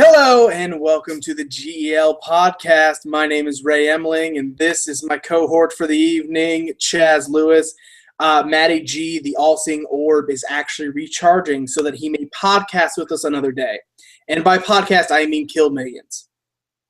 Hello and welcome to the G.E.L podcast. My name is Ray Emling, and this is my cohort for the evening, Chaz Lewis. Matty G, the all-seeing orb, is actually recharging so that he may podcast with us another day. And by podcast, I mean kill millions.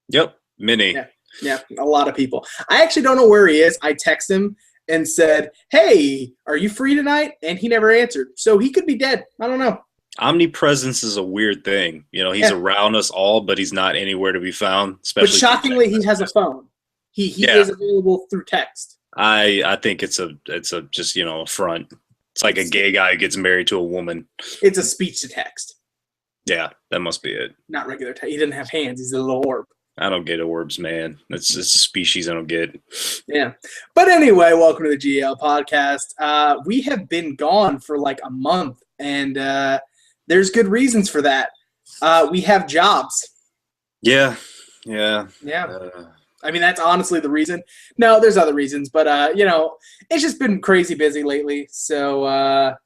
Yep, many. Yeah, a lot of people. I actually don't know where he is. I text him and said, hey, are you free tonight? And he never answered. So he could be dead. I don't know. Omnipresence is a weird thing. You know, he's around us all, but he's not anywhere to be found. Especially but shockingly, he has a phone. He is available through text. I think it's a just a front. It's like a gay guy who gets married to a woman. It's a speech to text. Yeah, that must be it. Not regular text. He doesn't have hands. He's a little orb. I don't get orbs, man. It's a species I don't get. Yeah. But anyway, welcome to the G.E.L podcast. We have been gone for like a month, and there's good reasons for that. We have jobs. Yeah. I mean, that's honestly the reason. No, there's other reasons, but it's just been crazy busy lately. So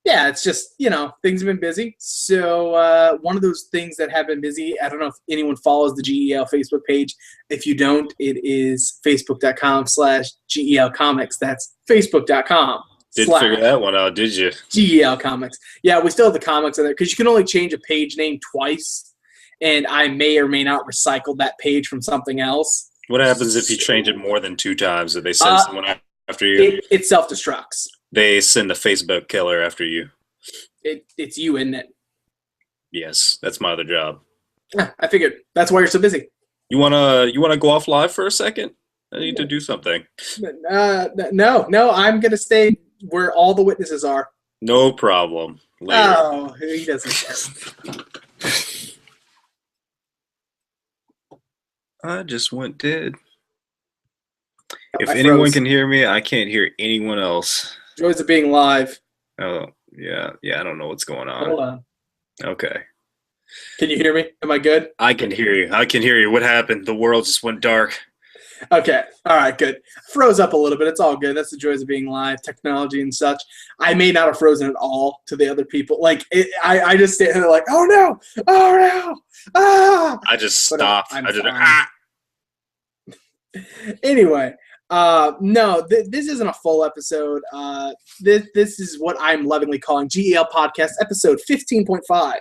it's just things have been busy. So one of those things that have been busy. I don't know if anyone follows the G.E.L Facebook page. If you don't, it is facebook.com/GEL Comics. That's facebook.com. Didn't figure that one out, did you? G.E.L Comics. Yeah, we still have the comics in there because you can only change a page name twice, and I may or may not recycle that page from something else. What happens if you change it more than 2 times? If they send someone after you? It self-destructs. They send a Facebook killer after you. It's you, isn't it? Yes, that's my other job. I figured. That's why you're so busy. You wanna go off live for a second? I need to do something. No, I'm gonna stay where all the witnesses are. No problem. Later. Oh, he doesn't care. I just went dead. If anyone can hear me, I can't hear anyone else. Joys of being live. Oh, yeah, I don't know what's going on. Hold on. Okay. Can you hear me? Am I good? I can hear you. What happened? The world just went dark. Okay. All right, good. Froze up a little bit. It's all good. That's the joys of being live, technology and such. I may not have frozen at all to the other people. Like, I just stand there like, oh, no. I just stopped. Anyway, no, this isn't a full episode. This is what I'm lovingly calling G.E.L Podcast, episode 15.5.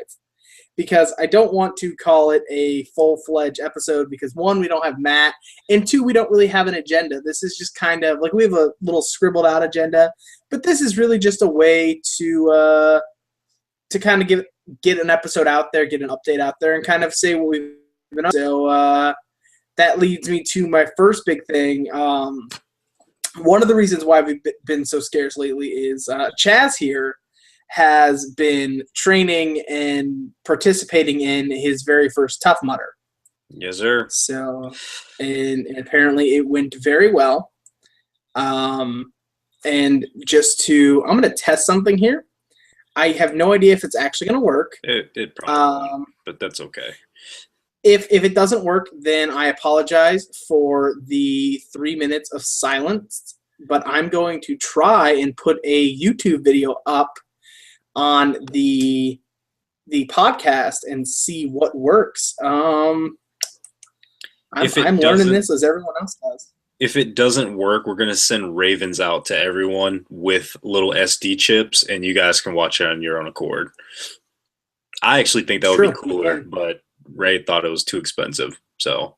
Because I don't want to call it a full-fledged episode because, 1, we don't have Matt, and 2, we don't really have an agenda. This is just kind of like we have a little scribbled-out agenda, but this is really just a way to kind of get an episode out there, get an update out there, and kind of say what we've been up to. So that leads me to my first big thing. One of the reasons why we've been so scarce lately is Chaz here has been training and participating in his very first Tough Mudder. Yes, sir. So, and apparently it went very well. And I'm going to test something here. I have no idea if it's actually going to work. It probably won't, but that's okay. If it doesn't work, then I apologize for the 3 minutes of silence. But I'm going to try and put a YouTube video up on the podcast and see what works. I'm learning this as everyone else does. If it doesn't work, we're going to send Ravens out to everyone with little SD chips, and you guys can watch it on your own accord. I actually think that would be cooler, but Ray thought it was too expensive. So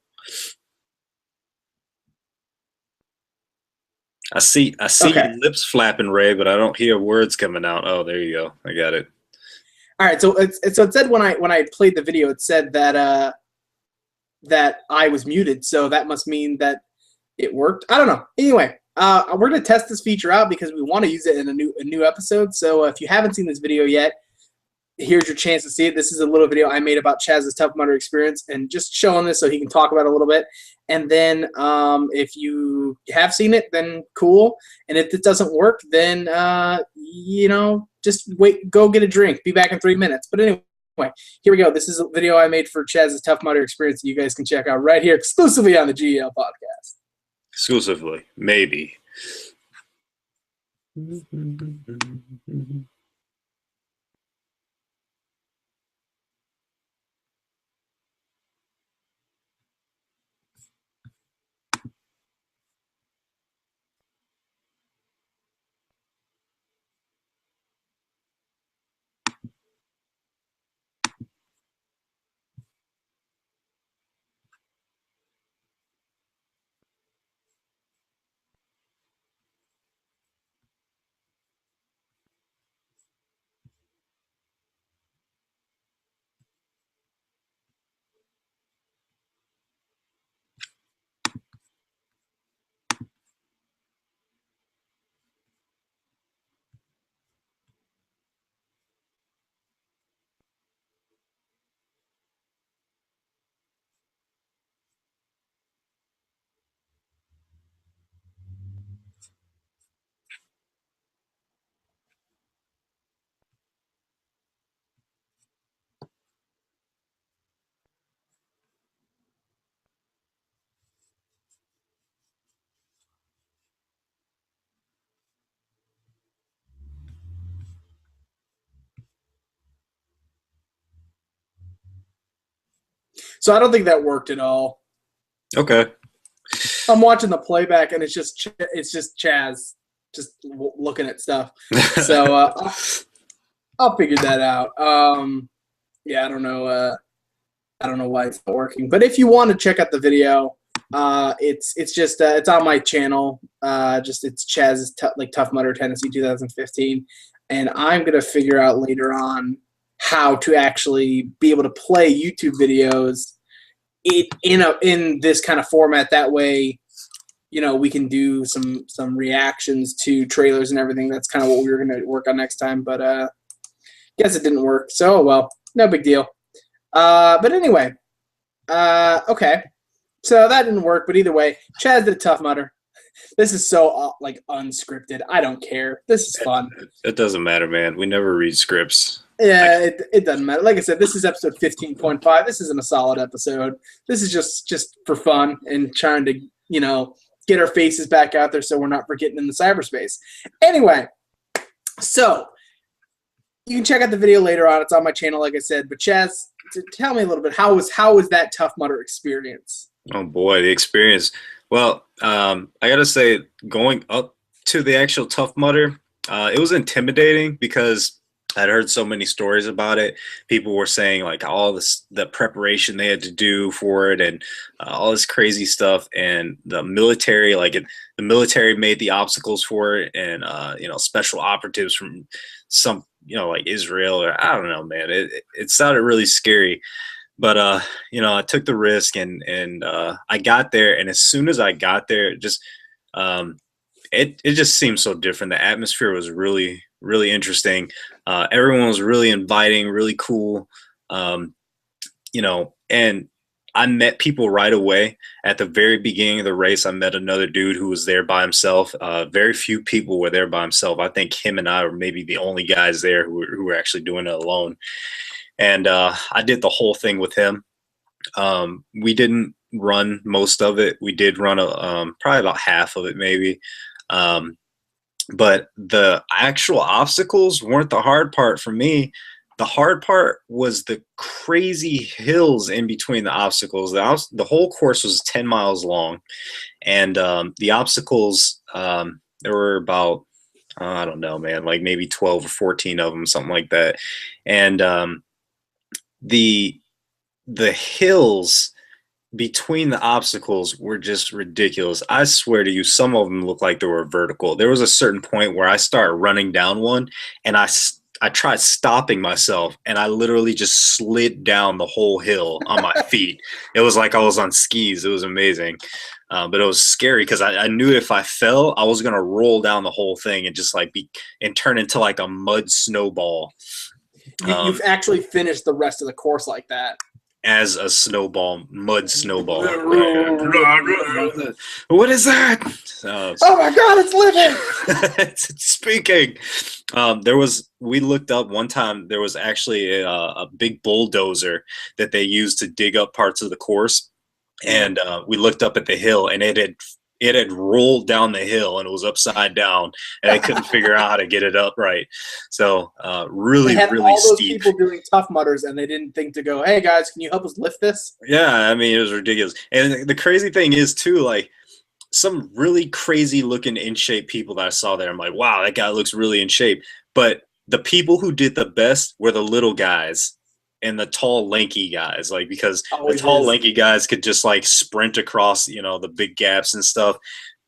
I see your lips flapping, Ray, but I don't hear words coming out. Oh, there you go. I got it. All right. So it said when I played the video, it said that that I was muted. So that must mean that it worked. I don't know. Anyway, we're gonna test this feature out because we want to use it in a new episode. So if you haven't seen this video yet, here's your chance to see it. This is a little video I made about Chaz's Tough Mudder experience and just showing this so he can talk about it a little bit. And then if you have seen it, then cool. And if it doesn't work, then, just wait, go get a drink. Be back in 3 minutes. But anyway, here we go. This is a video I made for Chaz's Tough Mudder experience that you guys can check out right here exclusively on the G.E.L podcast. Exclusively. Maybe. So I don't think that worked at all. Okay. I'm watching the playback, and it's just Chaz just looking at stuff. So I'll figure that out. Yeah, I don't know. I don't know why it's not working. But if you want to check out the video, it's just it's on my channel. It's Chaz's Tough Mudder Tennessee 2015, and I'm gonna figure out later on how to actually be able to play YouTube videos in this kind of format. That way, we can do some reactions to trailers and everything. That's kind of what we were gonna work on next time. But guess it didn't work. So well, no big deal. But anyway, okay. So that didn't work, but either way, Chaz did a Tough Mudder. This is so unscripted. I don't care. This is fun. It doesn't matter, man. We never read scripts. Yeah, it doesn't matter. Like I said, this is episode 15.5. This isn't a solid episode. This is just for fun and trying to, get our faces back out there so we're not forgetting in the cyberspace. Anyway, so you can check out the video later on. It's on my channel, like I said. But Chaz, tell me a little bit. How was that Tough Mudder experience? Oh boy, the experience. Well, I gotta say, going up to the actual Tough Mudder, it was intimidating because I'd heard so many stories about it. People were saying like all the preparation they had to do for it, and all this crazy stuff. And the military, the military made the obstacles for it, and special operatives from some, like Israel, or I don't know, man. It sounded really scary. But I took the risk, and I got there, and as soon as I got there, it just seemed so different. The atmosphere was really, really interesting. Everyone was really inviting, really cool. And I met people right away. At the very beginning of the race, I met another dude who was there by himself. Very few people were there by himself. I think him and I were maybe the only guys there who were actually doing it alone. And I did the whole thing with him. We didn't run most of it. We did run probably about half of it, maybe. But the actual obstacles weren't the hard part for me. The hard part was the crazy hills in between the obstacles. The whole course was 10 miles long, and the obstacles, there were about, I don't know, man, like maybe 12 or 14 of them, something like that. And the hills between the obstacles were just ridiculous. I swear to you, some of them looked like they were vertical. There was a certain point where I started running down one, and I tried stopping myself, and I literally just slid down the whole hill on my feet. It was like I was on skis. It was amazing. But it was scary because I knew if I fell, I was going to roll down the whole thing and just and turn into like a mud snowball. You've actually finished the rest of the course like that. As a mud snowball. What is that? Oh my God, it's living! It's speaking. We looked up one time, there was actually a big bulldozer that they used to dig up parts of the course. And we looked up at the hill, and it had rolled down the hill, and it was upside down, and they couldn't figure out how to get it up right. So really, they had really all those steep. People doing Tough Mudders, and they didn't think to go, hey guys, can you help us lift this? Yeah, I mean, it was ridiculous. And the crazy thing is too, like, some really crazy looking in shape people that I saw there, I'm like, wow, that guy looks really in shape. But the people who did the best were the little guys and the tall, lanky guys, because the tall, lanky guys could just sprint across, the big gaps and stuff.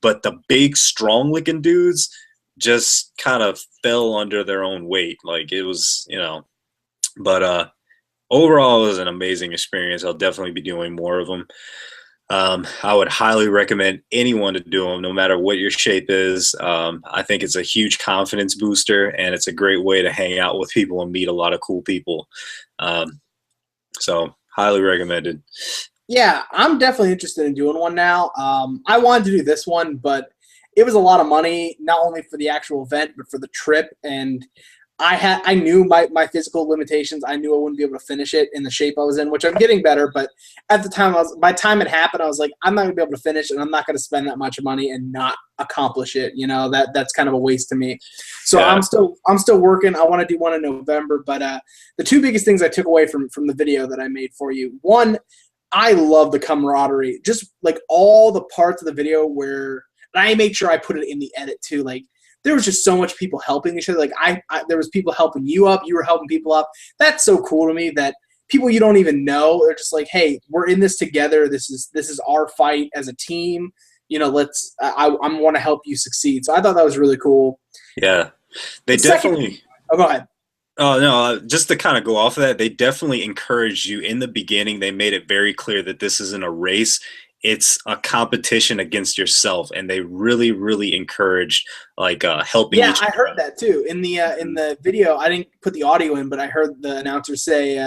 But the big, strong-looking dudes just kind of fell under their own weight. It was, But overall, it was an amazing experience. I'll definitely be doing more of them. I would highly recommend anyone to do them, no matter what your shape is. I think it's a huge confidence booster, and it's a great way to hang out with people and meet a lot of cool people. So highly recommended. Yeah, I'm definitely interested in doing one now. I wanted to do this one, but it was a lot of money, not only for the actual event, but for the trip. And I knew my physical limitations. I knew I wouldn't be able to finish it in the shape I was in, which I'm getting better. But at the time, by the time it happened, I was like, I'm not going to be able to finish, and I'm not going to spend that much money and not accomplish it. That's kind of a waste to me. So yeah. I'm still working. I want to do one in November. But the two biggest things I took away from the video that I made for you, one, I love the camaraderie. Just like all the parts of the video where, and I made sure I put it in the edit too. Like there was just so much people helping each other. Like there was people helping you up. You were helping people up. That's so cool to me that people you don't even know, they're just like, hey, we're in this together. This is our fight as a team. You know, I want to help you succeed. So I thought that was really cool. Yeah, they definitely. Oh, go ahead. Oh, no, just to kind of go off of that, they definitely encouraged you in the beginning. They made it very clear that this isn't a race. It's a competition against yourself. And they really, really encouraged like helping each other. I heard that too. In the video, I didn't put the audio in, but I heard the announcer say,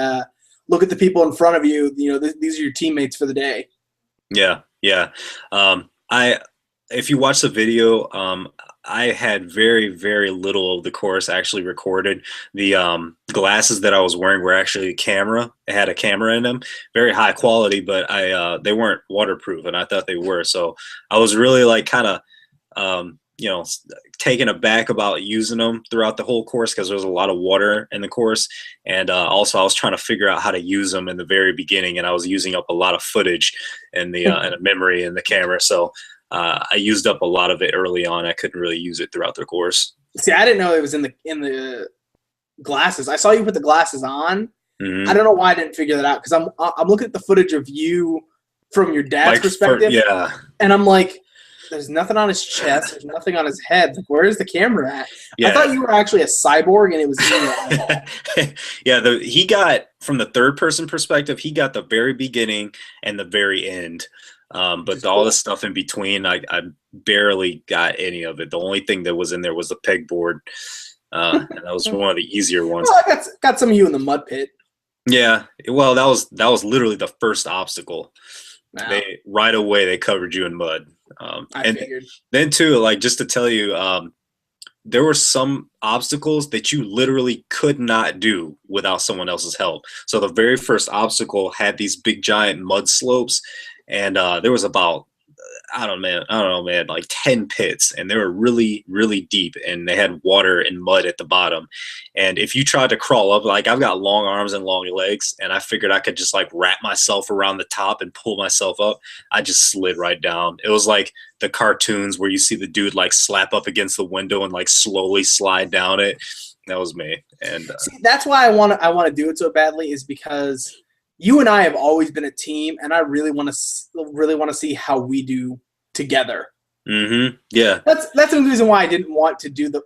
look at the people in front of you. You know, these are your teammates for the day. Yeah, yeah. If you watch the video, I had very, very little of the course actually recorded. The glasses that I was wearing were actually a camera. It had a camera in them, very high quality, but they weren't waterproof, and I thought they were. So I was really like kind of, taken aback about using them throughout the whole course because there was a lot of water in the course. And also I was trying to figure out how to use them in the very beginning, and I was using up a lot of footage in the memory in the camera. So I used up a lot of it early on. I couldn't really use it throughout the course. See, I didn't know it was in the glasses. I saw you put the glasses on. Mm-hmm. I don't know why I didn't figure that out because I'm looking at the footage of you from your dad's perspective. Yeah. And I'm like, there's nothing on his chest. There's nothing on his head. Like, where is the camera at? Yeah. I thought you were actually a cyborg and it was in your eyeball. Yeah, he got, from the third person perspective, he got the very beginning and the very end. But all the stuff in between, I barely got any of it. The only thing that was in there was the pegboard, and that was one of the easier ones. Well, I got some of you in the mud pit. Yeah, well, that was literally the first obstacle. Wow. Right away they covered you in mud. I figured. Then too, like just to tell you, there were some obstacles that you literally could not do without someone else's help. So the very first obstacle had these big giant mud slopes. And there was about, I don't know, man, like 10 pits, and they were really, really deep, and they had water and mud at the bottom. And if you tried to crawl up, like I've got long arms and long legs, and I figured I could just like wrap myself around the top and pull myself up, I just slid right down. It was like the cartoons where you see the dude like slap up against the window and like slowly slide down it. That was me. And see, that's why I want to do it so badly, is because you and I have always been a team, and I really want to see how we do together. Mm-hmm. Yeah, that's the reason why I didn't want to do the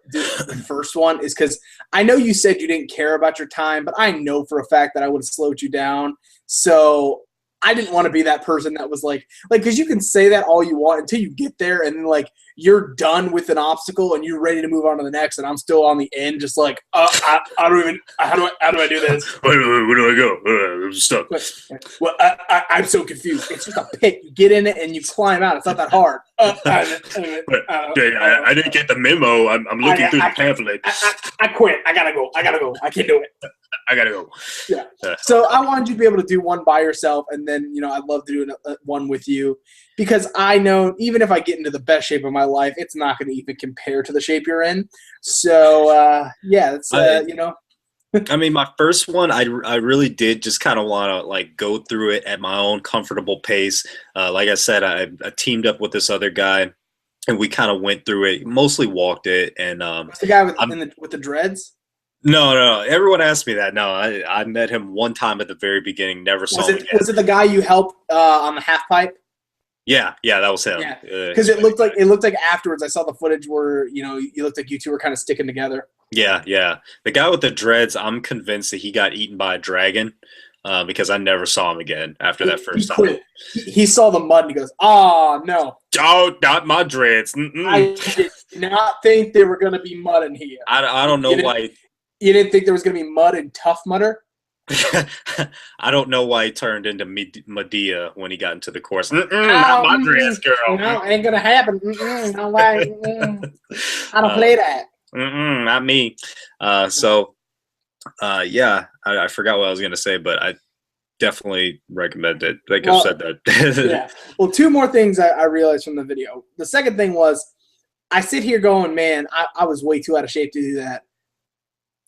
first one, is because I know you said you didn't care about your time, but I know for a fact that I would have slowed you down. So I didn't want to be that person that was like because you can say that all you want until you get there, and then like you're done with an obstacle and you're ready to move on to the next, and I'm still on the end, just like I don't even how do I do this? Where do I go? I'm stuck. Well, I'm so confused. It's just a pit. You get in it and you climb out. It's not that hard. I didn't get the memo. I'm looking through the pamphlet. I quit. I gotta go. I can't do it. I gotta go. Yeah. So I wanted you to be able to do one by yourself, and then I'd love to do one with you, because I know even if I get into the best shape of my life, it's not going to even compare to the shape you're in. So yeah, it's I mean, my first one, I really did just kind of want to like go through it at my own comfortable pace. Like I said, I teamed up with this other guy, and we kind of went through it, mostly walked it. And the guy with the dreads. No. Everyone asked me that. No, I met him one time at the very beginning. Never saw him again. Was it the guy you helped on the half pipe? Yeah, that was him. Yeah, because it looked like afterwards. I saw the footage where you looked like you two were kind of sticking together. Yeah. The guy with the dreads, I'm convinced that he got eaten by a dragon, because I never saw him again after that first time. He saw the mud and he goes, "Oh no! Oh, not my dreads." I did not think there were going to be mud in here. I don't know why. You didn't think there was going to be mud in Tough Mudder? I don't know why he turned into Medea when he got into the course. Not my dress, girl. No, ain't going to happen. No way. I don't play that. Not me. Yeah, I forgot what I was going to say, but I definitely recommend it. Like I said that. Yeah. Well, two more things I realized from the video. The second thing was, I sit here going, man, I was way too out of shape to do that.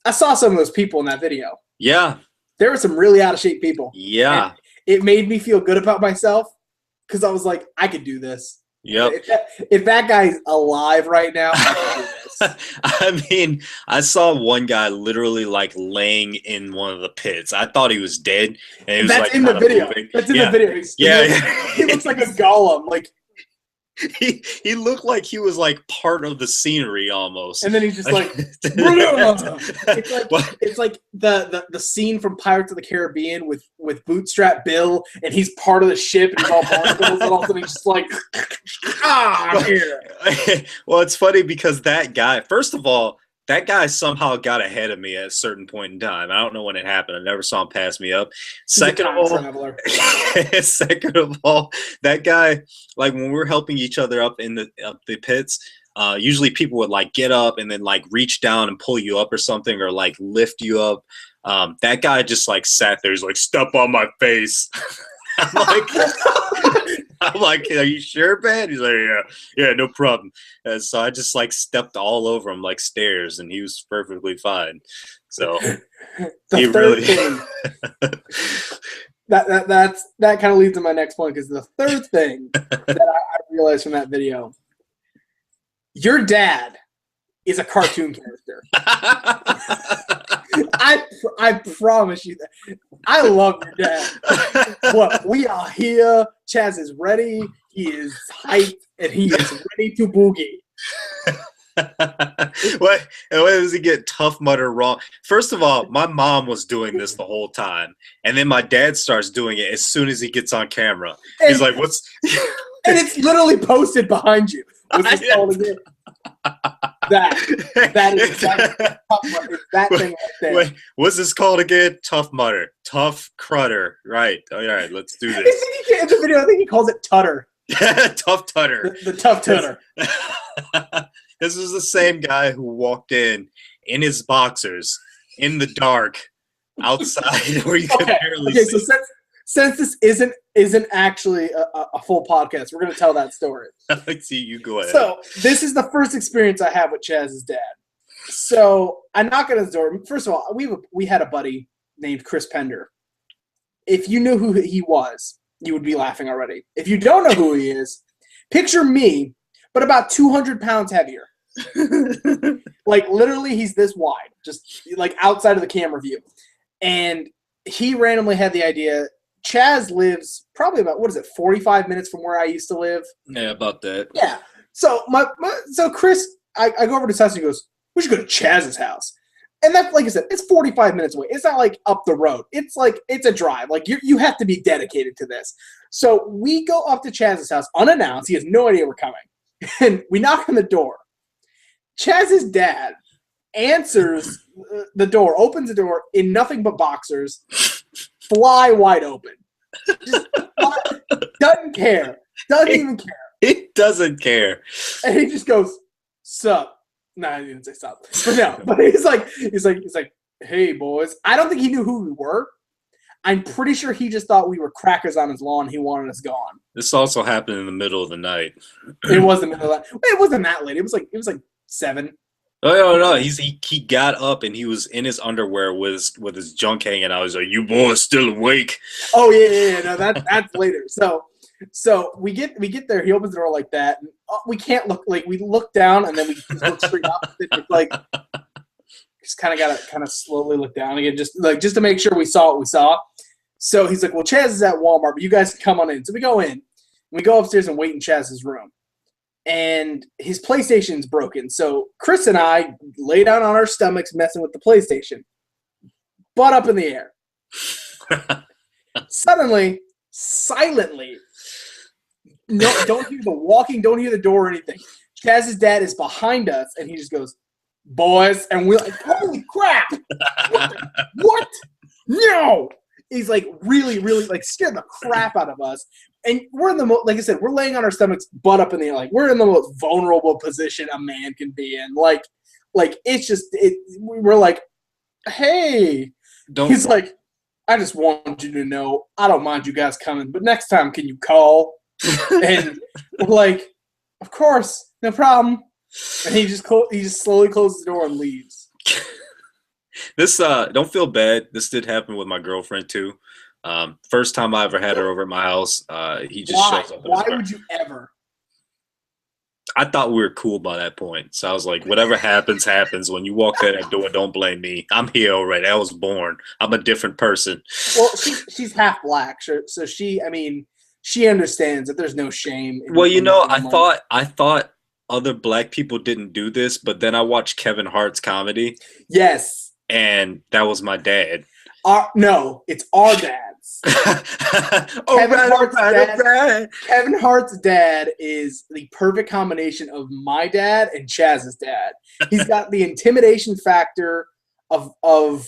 I saw some of those people in that video. Yeah. There were some really out of shape people. Yeah. it made me feel good about myself because I was like, I could do this. Yep. If that guy's alive right now, I can do this. I mean, I saw one guy literally like laying in one of the pits. I thought he was dead, and he was That's like in the video. moving. That's in the video. He looks like a golem. Like he looked like he was like part of the scenery almost. And then he's just like, it's like the scene from Pirates of the Caribbean with Bootstrap Bill, and he's part of the ship, and he's all barnacles, and all of a sudden he's just like, here. Well, it's funny because that guy, first of all, that guy somehow got ahead of me at a certain point in time. I don't know when it happened. I never saw him pass me up. Second of all, that guy, like when we're helping each other up in the pits, usually people would like get up and then like reach down and pull you up or something, or like lift you up. That guy just like sat there. He's like, "Step on my face." I'm like, are you sure, man? He's like, yeah, no problem. And so I just like stepped all over him like stairs, and he was perfectly fine. So he really thing, that kind of leads to my next point, because the third thing that I realized from that video, your dad is a cartoon character. I promise you that. I love your dad. What, we are here. Chaz is ready. He is hyped, and he is ready to boogie. What does he get Tough Mudder wrong? First of all, my mom was doing this the whole time, and then my dad starts doing it as soon as he gets on camera. He's like, "What's?" And it's literally posted behind you. What's this called again? That is that thing right there. Wait, what's this called again? Tough Mudder, Tough Crutter. Right. All right, let's do this. In the video, I think he calls it Tutter. Tough Tutter. The Tough Tutter. This is the same guy who walked in his boxers in the dark outside where you could barely see. So since this isn't actually a full podcast, we're going to tell that story. Let's see, you go ahead. So this is the first experience I have with Chaz's dad. So I knock on his door. First of all, we had a buddy named Chris Pender. If you knew who he was, you would be laughing already. If you don't know who he is, picture me, but about 200 pounds heavier. Like literally he's this wide, just like outside of the camera view. And he randomly had the idea. Chaz lives probably about, 45 minutes from where I used to live? Yeah, about that. Yeah. So so Chris, I go over to his house and he goes, "We should go to Chaz's house." And that's, like I said, it's 45 minutes away. It's not like up the road. It's like, it's a drive. Like you have to be dedicated to this. So we go up to Chaz's house unannounced. He has no idea we're coming. And we knock on the door. Chaz's dad answers the door, opens the door in nothing but boxers, fly wide open. Just doesn't care. Doesn't even care. He doesn't care. And he just goes, "Sup?" No, he didn't say sup. But no, but he's like, "Hey boys." I don't think he knew who we were. I'm pretty sure he just thought we were crackers on his lawn. He wanted us gone. This also happened in the middle of the night. It was the middle of that. It wasn't that late. It was like 7. Oh no! He got up and he was in his underwear with his junk hanging out. He's like, "You boys still awake?" Oh yeah. No, that's later. So we get there. He opens the door like that. And we can't look. Like we look down and then we just look straight up. It's like just kind of gotta slowly look down again, just to make sure we saw what we saw. So he's like, "Well, Chaz is at Walmart, but you guys can come on in." So we go in. We go upstairs and wait in Chaz's room. And his PlayStation's broken. So Chris and I lay down on our stomachs messing with the PlayStation. Butt up in the air. Suddenly, silently, no, don't hear the walking, don't hear the door or anything. Chaz's dad is behind us, and he just goes, "Boys," and we're like, "Holy crap! What? No!" He's like really, really like scared the crap out of us. And we're in the like I said, we're laying on our stomachs, butt up in the air. Like we're in the most vulnerable position a man can be in. Like it's just we're like, "Hey." He's like, "I just want you to know, I don't mind you guys coming, but next time can you call?" And we're like, "Of course, no problem." And he just slowly closes the door and leaves. This don't feel bad. This did happen with my girlfriend too. First time I ever had her over at my house, he just shows up. Why would you ever? I thought we were cool by that point. So I was like, whatever happens, happens. When you walk out that door, don't blame me. I'm here already. I was born. I'm a different person. Well, she's half black, so she understands that there's no shame. Well, I thought other black people didn't do this, but then I watched Kevin Hart's comedy. Yes. And that was my dad. No, it's our dads. Kevin Hart's dad is the perfect combination of my dad and Chaz's dad. He's got the intimidation factor of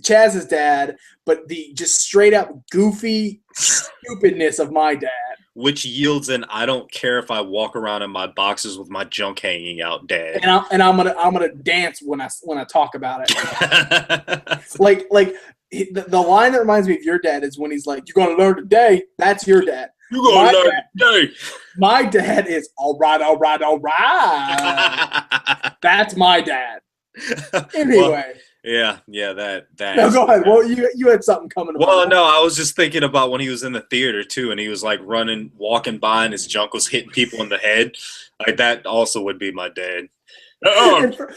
Chaz's dad, but the just straight up goofy stupidness of my dad. Which yields in I don't care if I walk around in my boxes with my junk hanging out, dad. And I'm gonna dance when I talk about it. like the line that reminds me of your dad is when he's like, "You're gonna learn today." That's your dad. You're gonna learn today. My dad is all right. That's my dad. Anyway. Yeah, that. No, go ahead. Well, you had something coming. Well, no, I was just thinking about when he was in the theater too, and he was like walking by, and his junk was hitting people in the head. Like that also would be my dad. For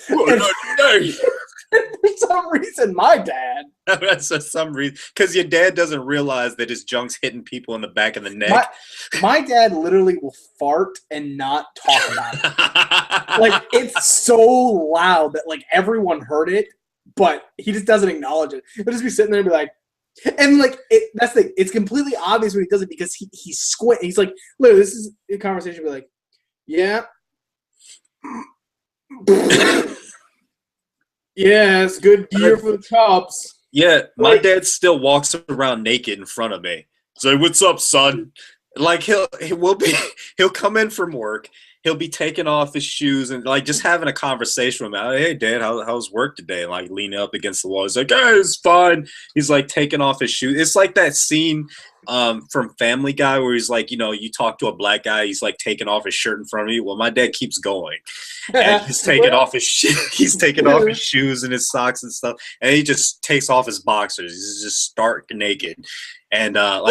some reason, my dad. That's for some reason, because your dad doesn't realize that his junk's hitting people in the back of the neck. My dad literally will fart and not talk about it. Like it's so loud that like everyone heard it. But he just doesn't acknowledge it. He'll just be sitting there and be like, and like that's the thing. It's completely obvious when he does it because he squint. He's like, literally, this is a conversation. Be like, yeah, yeah, it's good gear for the Cubs. Yeah, my dad still walks around naked in front of me. Say, "What's up, son?" Like he'll come in from work. He'll be taking off his shoes and like just having a conversation with him. Hey, Dad, how's work today? And, like leaning up against the wall. He's like, "Hey, it's fine." He's like taking off his shoes. It's like that scene from Family Guy where he's like, you talk to a black guy, he's like taking off his shirt in front of you. Well, my dad keeps going, and he's taking off his off his shoes and his socks and stuff, and he just takes off his boxers. He's just stark naked, and I'll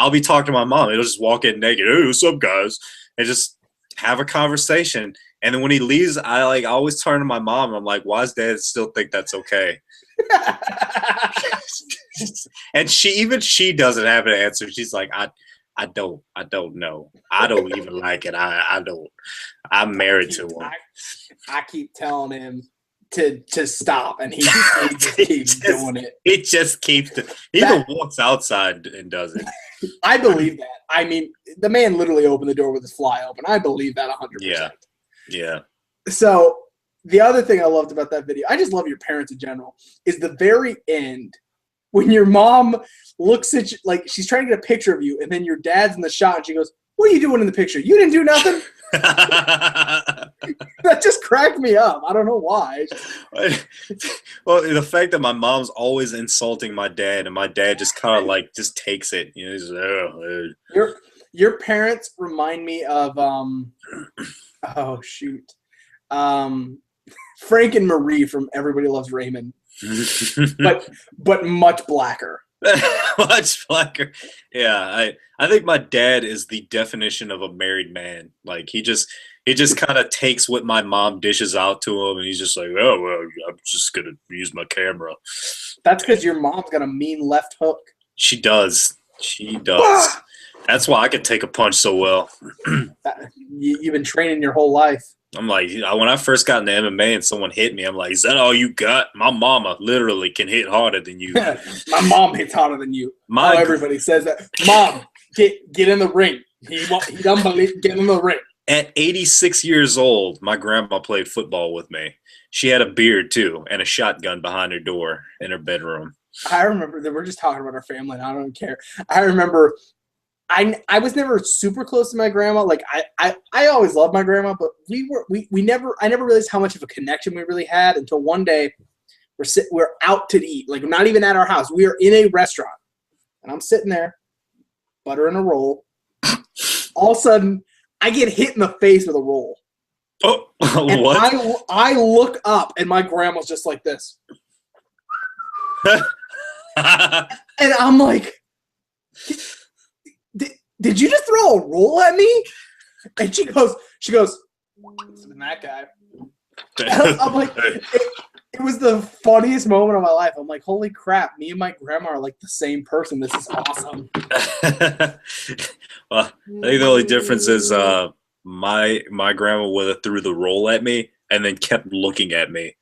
be talking to my mom. He'll just walk in naked. "Hey, what's up, guys?" And just have a conversation. And then when he leaves, I always turn to my mom. I'm like, "Why does Dad still think that's okay?" And she doesn't have an answer. She's like, I don't know. I don't even like it. I don't. I'm married to him. I keep telling him to stop, and he just keeps doing it. He just keeps he even walks outside and does it. I believe that. I mean, the man literally opened the door with his fly open. I believe that 100%. Yeah. So the other thing I loved about that video, I just love your parents in general, is the very end when your mom looks at you, like she's trying to get a picture of you, and then your dad's in the shot, and she goes, "What are you doing in the picture? You didn't do nothing." That just cracked me up. I don't know why. Well, the fact that my mom's always insulting my dad, and my dad just kind of like just takes it. He's like, "Oh." Your parents remind me of oh shoot, Frank and Marie from Everybody Loves Raymond, but much blacker. Much blacker. Yeah, I think my dad is the definition of a married man. Like he just kind of takes what my mom dishes out to him, and he's just like, "Oh well, I'm just gonna use my camera." That's because your mom's got a mean left hook. She does. That's why I can take a punch so well. You've been training your whole life. I'm like, when I first got into MMA and someone hit me, I'm like, "Is that all you got?" My mama literally can hit harder than you. My mom hits harder than you. Everybody says that. Mom, get in the ring. He don't believe. Get in the ring. At 86 years old, my grandma played football with me. She had a beard too and a shotgun behind her door in her bedroom. I remember that we're just talking about our family, and I don't care. I remember. I was never super close to my grandma. Like I always loved my grandma, but I never realized how much of a connection we really had until one day we're out to eat. Like not even at our house. We are in a restaurant, and I'm sitting there, buttering a roll. All of a sudden, I get hit in the face with a roll. Oh, and what? I look up, and my grandma's just like this. And I'm like, did you just throw a roll at me? And she goes, it's that guy. I'm like, it was the funniest moment of my life. I'm like, holy crap, me and my grandma are like the same person. This is awesome. Well, I think the only difference is my grandma would have threw the roll at me and then kept looking at me.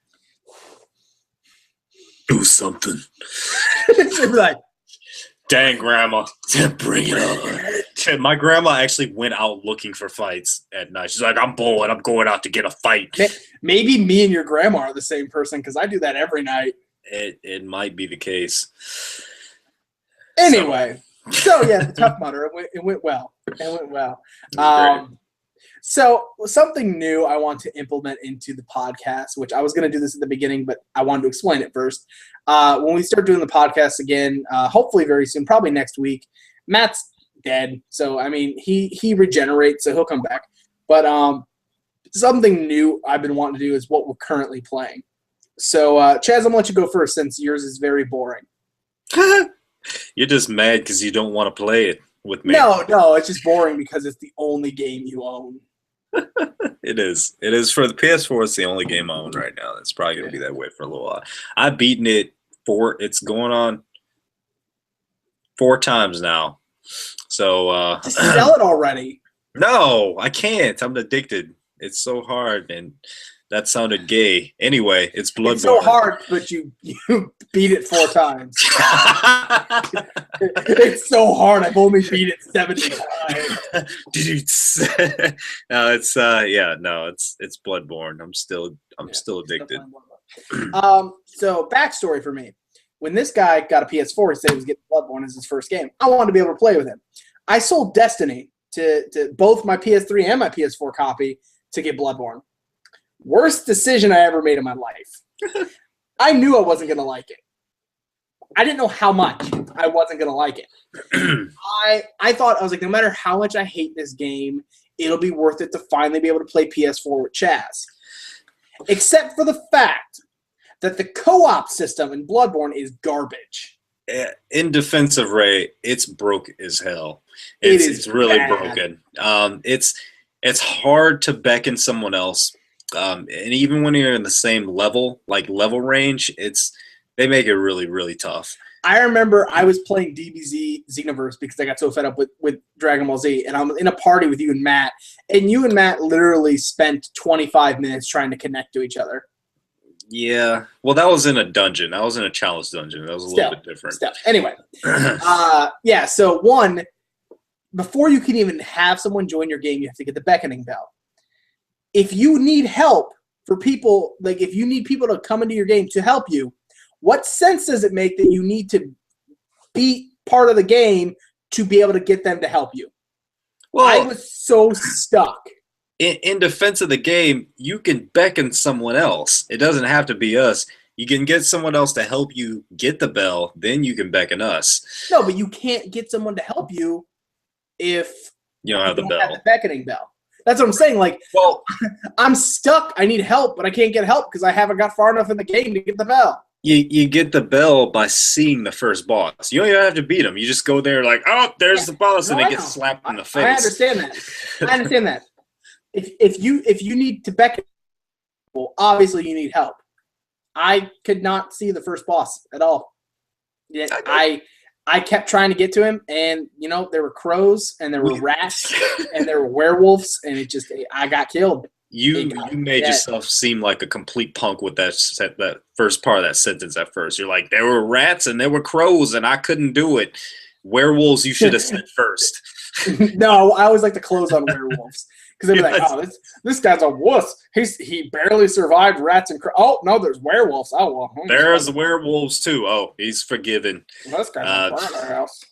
Do something. She'd be like, dang, grandma, bring it on. My grandma actually went out looking for fights at night. She's like, I'm bored. I'm going out to get a fight. Maybe me and your grandma are the same person because I do that every night. It might be the case. Anyway, so yeah, the Tough Mudder, it went well. So something new I want to implement into the podcast, which I was going to do this at the beginning, but I wanted to explain it first. When we start doing the podcast again, hopefully very soon, probably next week, Matt's dead. So, I mean, he regenerates, so he'll come back. But something new I've been wanting to do is what we're currently playing. So, Chaz, I'm going to let you go first since yours is very boring. You're just mad because you don't want to play it with me. No, it's just boring because it's the only game you own. It is. It is for the PS4. It's the only game I own right now. It's probably going to be that way for a little while. I've beaten it it's going on 4 times now. So just sell it already. No, I can't. I'm addicted. It's so hard, and that sounded gay. Anyway, it's Bloodborne. It's so hard, but you beat it 4 times. It's so hard. I've only beat it 70 times. No, it's it's Bloodborne. I'm still addicted. So backstory for me. When this guy got a PS4, he said he was getting Bloodborne as his first game. I wanted to be able to play with him. I sold Destiny to both my PS3 and my PS4 copy to get Bloodborne. Worst decision I ever made in my life. I knew I wasn't going to like it. I didn't know how much I wasn't going to like it. I thought, I was like, no matter how much I hate this game, it'll be worth it to finally be able to play PS4 with Chaz. Except for the fact that the co-op system in Bloodborne is garbage. In defense of Ray, it's broke as hell. It's really broken. It's hard to beckon someone else. And even when you're in the same level range, they make it really, really tough. I remember I was playing DBZ Xenoverse because I got so fed up with Dragon Ball Z, and I'm in a party with you and Matt, and you and Matt literally spent 25 minutes trying to connect to each other. Yeah. Well, that was in a dungeon. That was in a challenge dungeon. That was a little bit different. Anyway. So one, before you can even have someone join your game, you have to get the beckoning bell. If you need help for people, like if you need people to come into your game to help you, what sense does it make that you need to be part of the game to be able to get them to help you? Well, I was so stuck. In defense of the game, you can beckon someone else. It doesn't have to be us. You can get someone else to help you get the bell, then you can beckon us. No, but you can't get someone to help you if you don't have the bell. Have the beckoning bell. That's what I'm saying. Like, well, I'm stuck. I need help, but I can't get help because I haven't got far enough in the game to get the bell. You get the bell by seeing the first boss. You don't even have to beat him. You just go there like, oh, there's the boss, and it gets slapped in the face. I understand that. If you need to beckon, well, obviously you need help. I could not see the first boss at all. Yeah, I kept trying to get to him, and there were crows, and there were rats, and there were werewolves, and I got killed. You made yourself seem like a complete punk with that first part of that sentence at first. You're like, there were rats and there were crows, and I couldn't do it. Werewolves, you should have said first. No, I always like to close on werewolves. Because they'd be like, oh, this guy's a wuss. He barely survived rats and crows. Oh, no, there's werewolves. Oh, well. There's werewolves, too. Oh, he's forgiven. Well, this guy's on our house.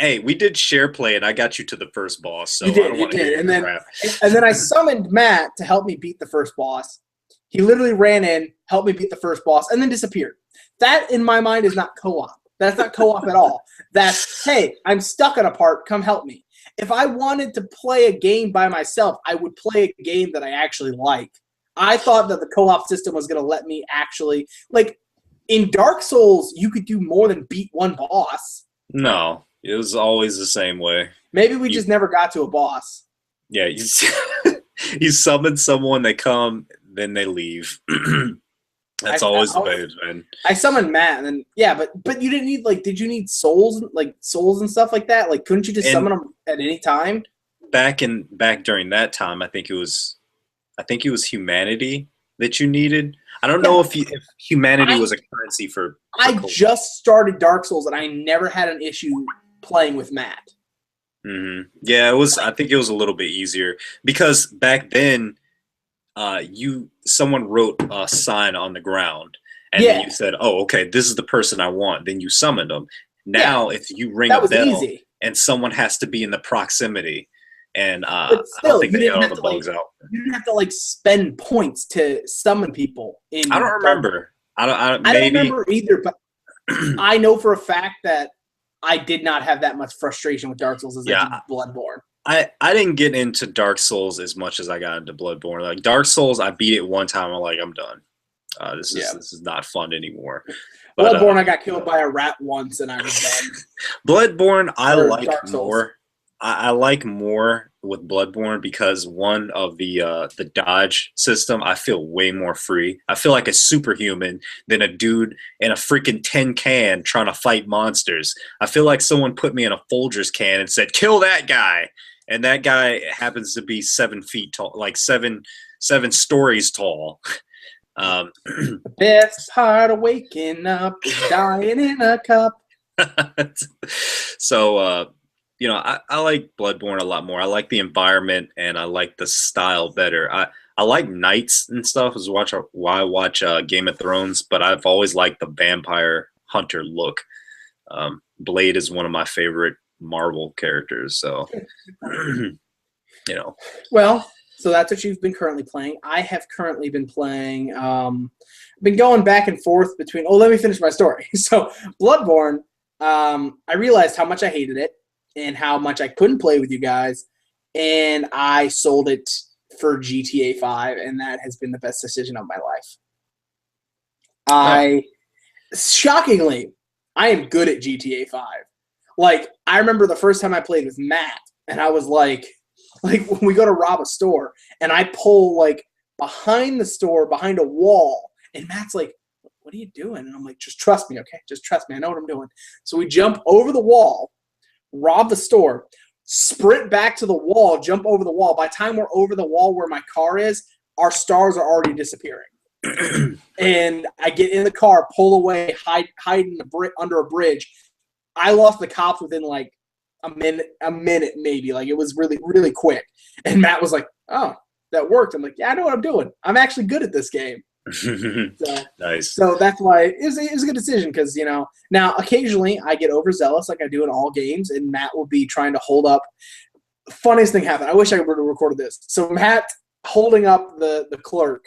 Hey, we did share play, and I got you to the first boss. So you did. And then I summoned Matt to help me beat the first boss. He literally ran in, helped me beat the first boss, and then disappeared. That, in my mind, is not co-op. That's not co-op at all. That's, hey, I'm stuck on a part. Come help me. If I wanted to play a game by myself, I would play a game that I actually like. I thought that the co-op system was going to let me actually – like, in Dark Souls, you could do more than beat one boss. No, it was always the same way. Maybe we just never got to a boss. Yeah, you summon someone, they come, then they leave. That's always the way it's been. I summoned Matt, and then but you didn't need did you need souls and stuff like that? Like, couldn't you just summon them at any time? Back during that time, I think it was humanity that you needed. I don't know if humanity was a currency for I just started Dark Souls, and I never had an issue playing with Matt. Mm-hmm. Yeah, it was. I think it was a little bit easier because back then, someone wrote a sign on the ground, and then you said, "Oh, okay, this is the person I want." Then you summoned them. Now, if you ring a bell and someone has to be in the proximity, and but still, I don't think they got all the bugs out. You didn't have to spend points to summon people. I don't remember. I don't remember either, but I know for a fact that I did not have that much frustration with Dark Souls as I did Bloodborne. I didn't get into Dark Souls as much as I got into Bloodborne. Like Dark Souls, I beat it one time. I'm done. This is not fun anymore. But, Bloodborne, I got killed by a rat once, and I was done. Bloodborne, I like more. I like more with Bloodborne because one of the dodge system, I feel way more free. I feel like a superhuman than a dude in a freaking tin can trying to fight monsters. I feel like someone put me in a Folgers can and said, "Kill that guy," and that guy happens to be 7 feet tall, like seven stories tall. The best part of waking up is dying in a cup. So. I like Bloodborne a lot more. I like the environment and I like the style better. I like knights and stuff is why I watch Game of Thrones, but I've always liked the vampire hunter look. Blade is one of my favorite Marvel characters, so Well, so that's what you've been currently playing. I have currently been playing. Been going back and forth between. Oh, let me finish my story. So Bloodborne, I realized how much I hated it. And how much I couldn't play with you guys, and I sold it for GTA 5, and that has been the best decision of my life. Shockingly, I am good at GTA 5. I remember the first time I played with Matt, and I was like when we go to rob a store, and I pull behind the store, behind a wall, and Matt's like, "What are you doing?" And I'm like, "Just trust me, okay? Just trust me. I know what I'm doing." So we jump over the wall, rob the store, sprint back to the wall, jump over the wall. By the time we're over the wall where my car is, our stars are already disappearing. And I get in the car, pull away, hide under a bridge. I lost the cops within a minute maybe. It was really, really quick. And Matt was like, "Oh, that worked." I'm like, "Yeah, I know what I'm doing. I'm actually good at this game." Nice. So that's why it was a good decision because, now occasionally I get overzealous like I do in all games, and Matt will be trying to hold up. Funniest thing happened. I wish I would have recorded this. So Matt holding up the clerk.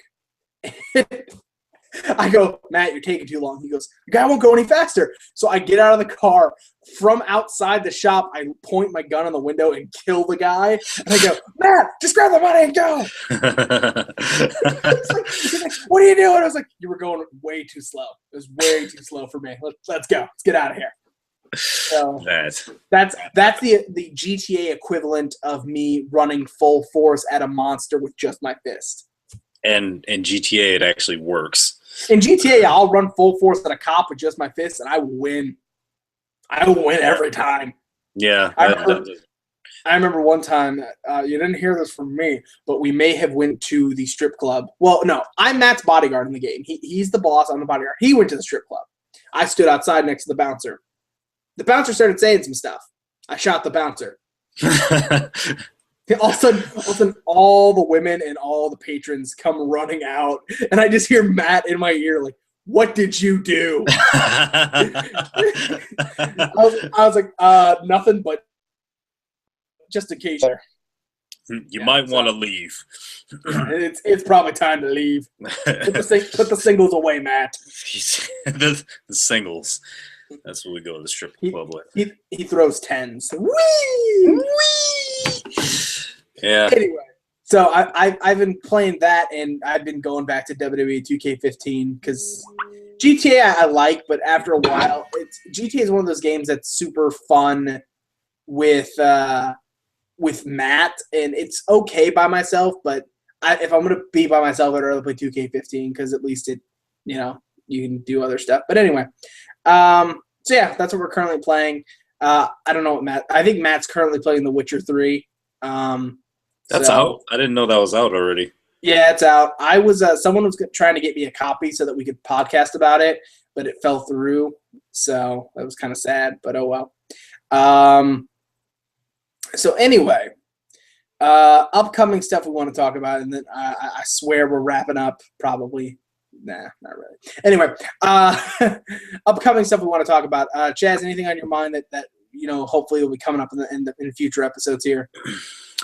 I go, "Matt, you're taking too long." He goes, "The guy won't go any faster." So I get out of the car. From outside the shop, I point my gun on the window and kill the guy. And I go, "Matt, just grab the money and go." He's like, "What are you doing?" I was like, "You were going way too slow. It was way too slow for me. Let's go. Let's get out of here." So that's the GTA equivalent of me running full force at a monster with just my fist. And in GTA, it actually works. In GTA, I'll run full force at a cop with just my fist, and I will win. I will win every time. Yeah. I remember one time, you didn't hear this from me, but we may have went to the strip club. Well, no, I'm Matt's bodyguard in the game. He's the boss. I'm the bodyguard. He went to the strip club. I stood outside next to the bouncer. The bouncer started saying some stuff. I shot the bouncer. All of a sudden, all the women and all the patrons come running out, and I just hear Matt in my ear like, "What did you do?" I was like, "Nothing, but just in case." You might want to leave. It's probably time to leave. Put the singles away, Matt. the singles. That's what we go to the strip club with. He throws tens. Whee! Whee! Yeah. Anyway, so I've been playing that, and I've been going back to WWE 2K15 because GTA I like, but after a while, GTA is one of those games that's super fun with Matt, and it's okay by myself. But if I'm gonna be by myself, I'd rather play 2K15 because at least you can do other stuff. But anyway, so yeah, that's what we're currently playing. I don't know what Matt. I think Matt's currently playing The Witcher 3. That's out. I didn't know that was out already. Yeah, it's out. I was someone was trying to get me a copy so that we could podcast about it, but it fell through. So that was kind of sad. But oh well. So anyway, upcoming stuff we want to talk about, and then I swear we're wrapping up probably. Nah, not really. Anyway, upcoming stuff we want to talk about. Chaz, anything on your mind that hopefully will be coming up in future episodes here?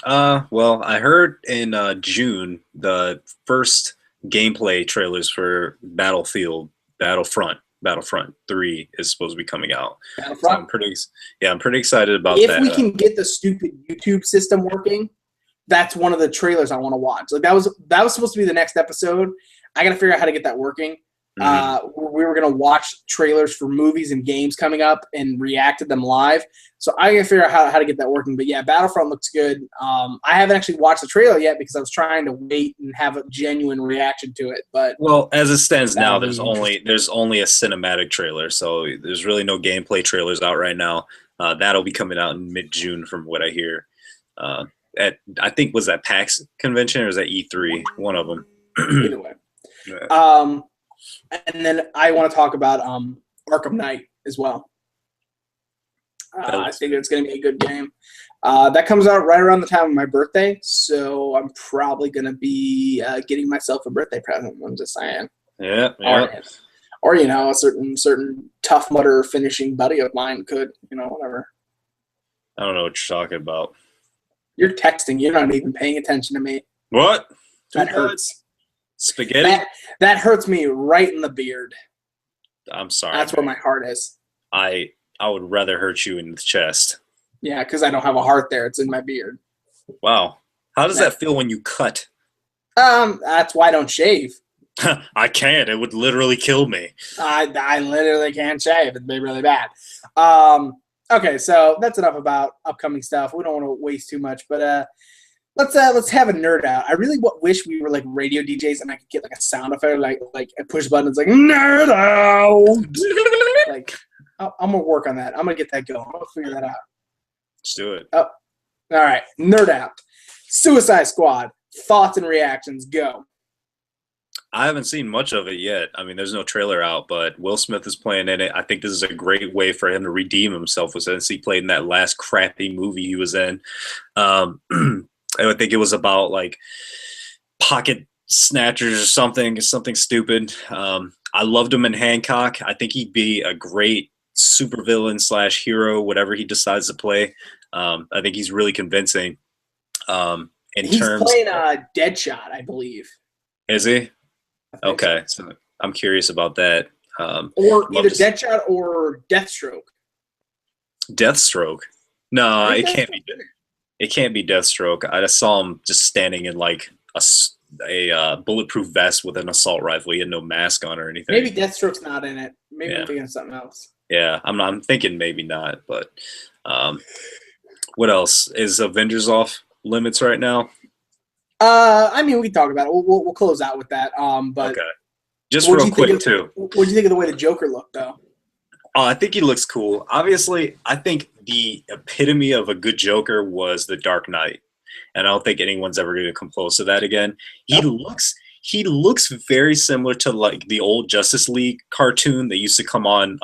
Well, I heard in June the first gameplay trailers for Battlefront 3 is supposed to be coming out. So I'm pretty excited about that. If we can get the stupid YouTube system working, that's one of the trailers I want to watch. Like that was supposed to be the next episode. I got to figure out how to get that working. We were going to watch trailers for movies and games coming up and react to them live. So I got to figure out how to get that working. But yeah, Battlefront looks good. I haven't actually watched the trailer yet because I was trying to wait and have a genuine reaction to it. But well, as it stands now, there's only a cinematic trailer. So there's really no gameplay trailers out right now. That'll be coming out in mid-June from what I hear. I think was that PAX convention or was that E3? One of them. Either way. Yeah. And then I want to talk about Arkham Knight as well. I think it's going to be a good game. That comes out right around the time of my birthday, so I'm probably going to be getting myself a birthday present. I'm just saying. Yeah. Or a certain Tough Mudder finishing buddy of mine could, whatever. I don't know what you're talking about. You're texting. You're not even paying attention to me. What? That hurts. Spaghetti? That hurts me right in the beard. I'm sorry. That's where my heart is. I would rather hurt you in the chest. Yeah, because I don't have a heart there. It's in my beard. Wow. How does that feel when you cut? That's why I don't shave. I can't. It would literally kill me. I literally can't shave. It'd be really bad. Okay, so that's enough about upcoming stuff. We don't want to waste too much, but let's have a nerd out. I really wish we were like radio DJs and I could get like a sound effect, like a push button. It's like nerd out. Like I'm gonna work on that. I'm gonna get that going. I'm gonna figure that out. Let's do it. Oh, all right. Nerd out. Suicide Squad. Thoughts and reactions. Go. I haven't seen much of it yet. I mean, there's no trailer out, but Will Smith is playing in it. I think this is a great way for him to redeem himself since he played in that last crappy movie he was in. I think it was about like pocket snatchers or something stupid. I loved him in Hancock. I think he'd be a great supervillain / hero, whatever he decides to play. I think he's really convincing. He's playing Deadshot, I believe. Is he? Okay, so I'm curious about that. Or either Deadshot or Deathstroke. Deathstroke? No, it can't be. It can't be Deathstroke. I just saw him just standing in like a bulletproof vest with an assault rifle. He had no mask on or anything. Maybe Deathstroke's not in it. Maybe I'm thinking of something else. Yeah, I'm thinking maybe not. But what else? Is Avengers off limits right now? I mean, we can talk about it. We'll close out with that. But okay. Just real quick too. What do you think of the way the Joker looked, though? Oh, I think he looks cool. Obviously, I think the epitome of a good Joker was the Dark Knight, and I don't think anyone's ever going to come close to that again. He looks very similar to like the old Justice League cartoon that used to come on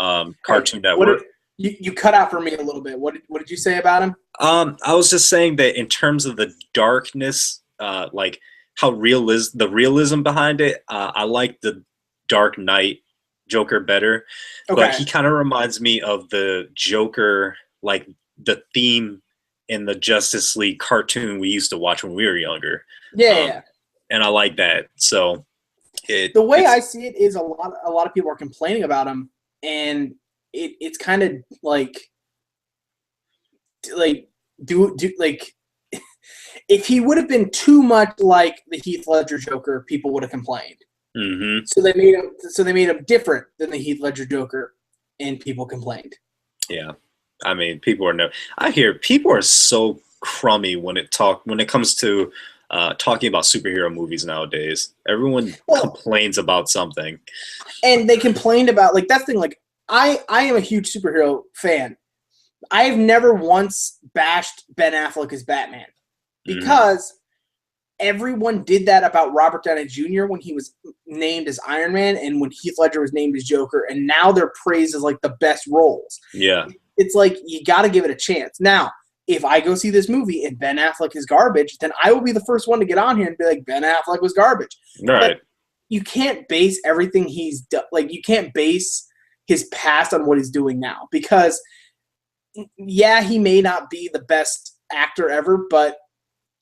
Cartoon Network. You cut out for me a little bit. What did you say about him? I was just saying that in terms of the darkness, like how the realism behind it, I like the Dark Knight Joker better. Okay. But he kind of reminds me of the Joker, like the theme in the Justice League cartoon we used to watch when we were younger. Yeah. And I like that. So the way I see it is a lot of people are complaining about him, and it's kind of like if he would have been too much like the Heath Ledger Joker, people would have complained. Mm-hmm. So they made him different than the Heath Ledger Joker, and people complained. Yeah, I mean, people are no. I hear people are so crummy when it comes to talking about superhero movies nowadays. Everyone complains about something, and they complained about like that thing. Like I am a huge superhero fan. I have never once bashed Ben Affleck as Batman because everyone did that about Robert Downey Jr. when he was named as Iron Man and when Heath Ledger was named as Joker, and now they're praised as like the best roles. Yeah. It's like you got to give it a chance. Now, if I go see this movie and Ben Affleck is garbage, then I will be the first one to get on here and be like, Ben Affleck was garbage. Right. But you can't base everything he's done. Like, you can't base his past on what he's doing now because, yeah, he may not be the best actor ever, but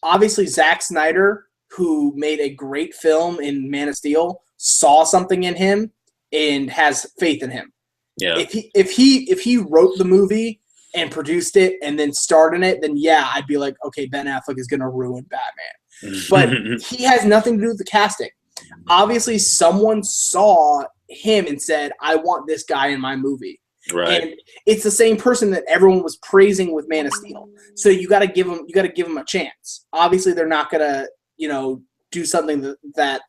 obviously Zack Snyder, who made a great film in Man of Steel, saw something in him and has faith in him. Yeah. If he wrote the movie and produced it and then starred in it, then yeah, I'd be like, okay, Ben Affleck is going to ruin Batman. But he has nothing to do with the casting. Obviously, someone saw him and said, I want this guy in my movie. Right. And it's the same person that everyone was praising with Man of Steel. So you got to give him a chance. Obviously, they're not going to, do something that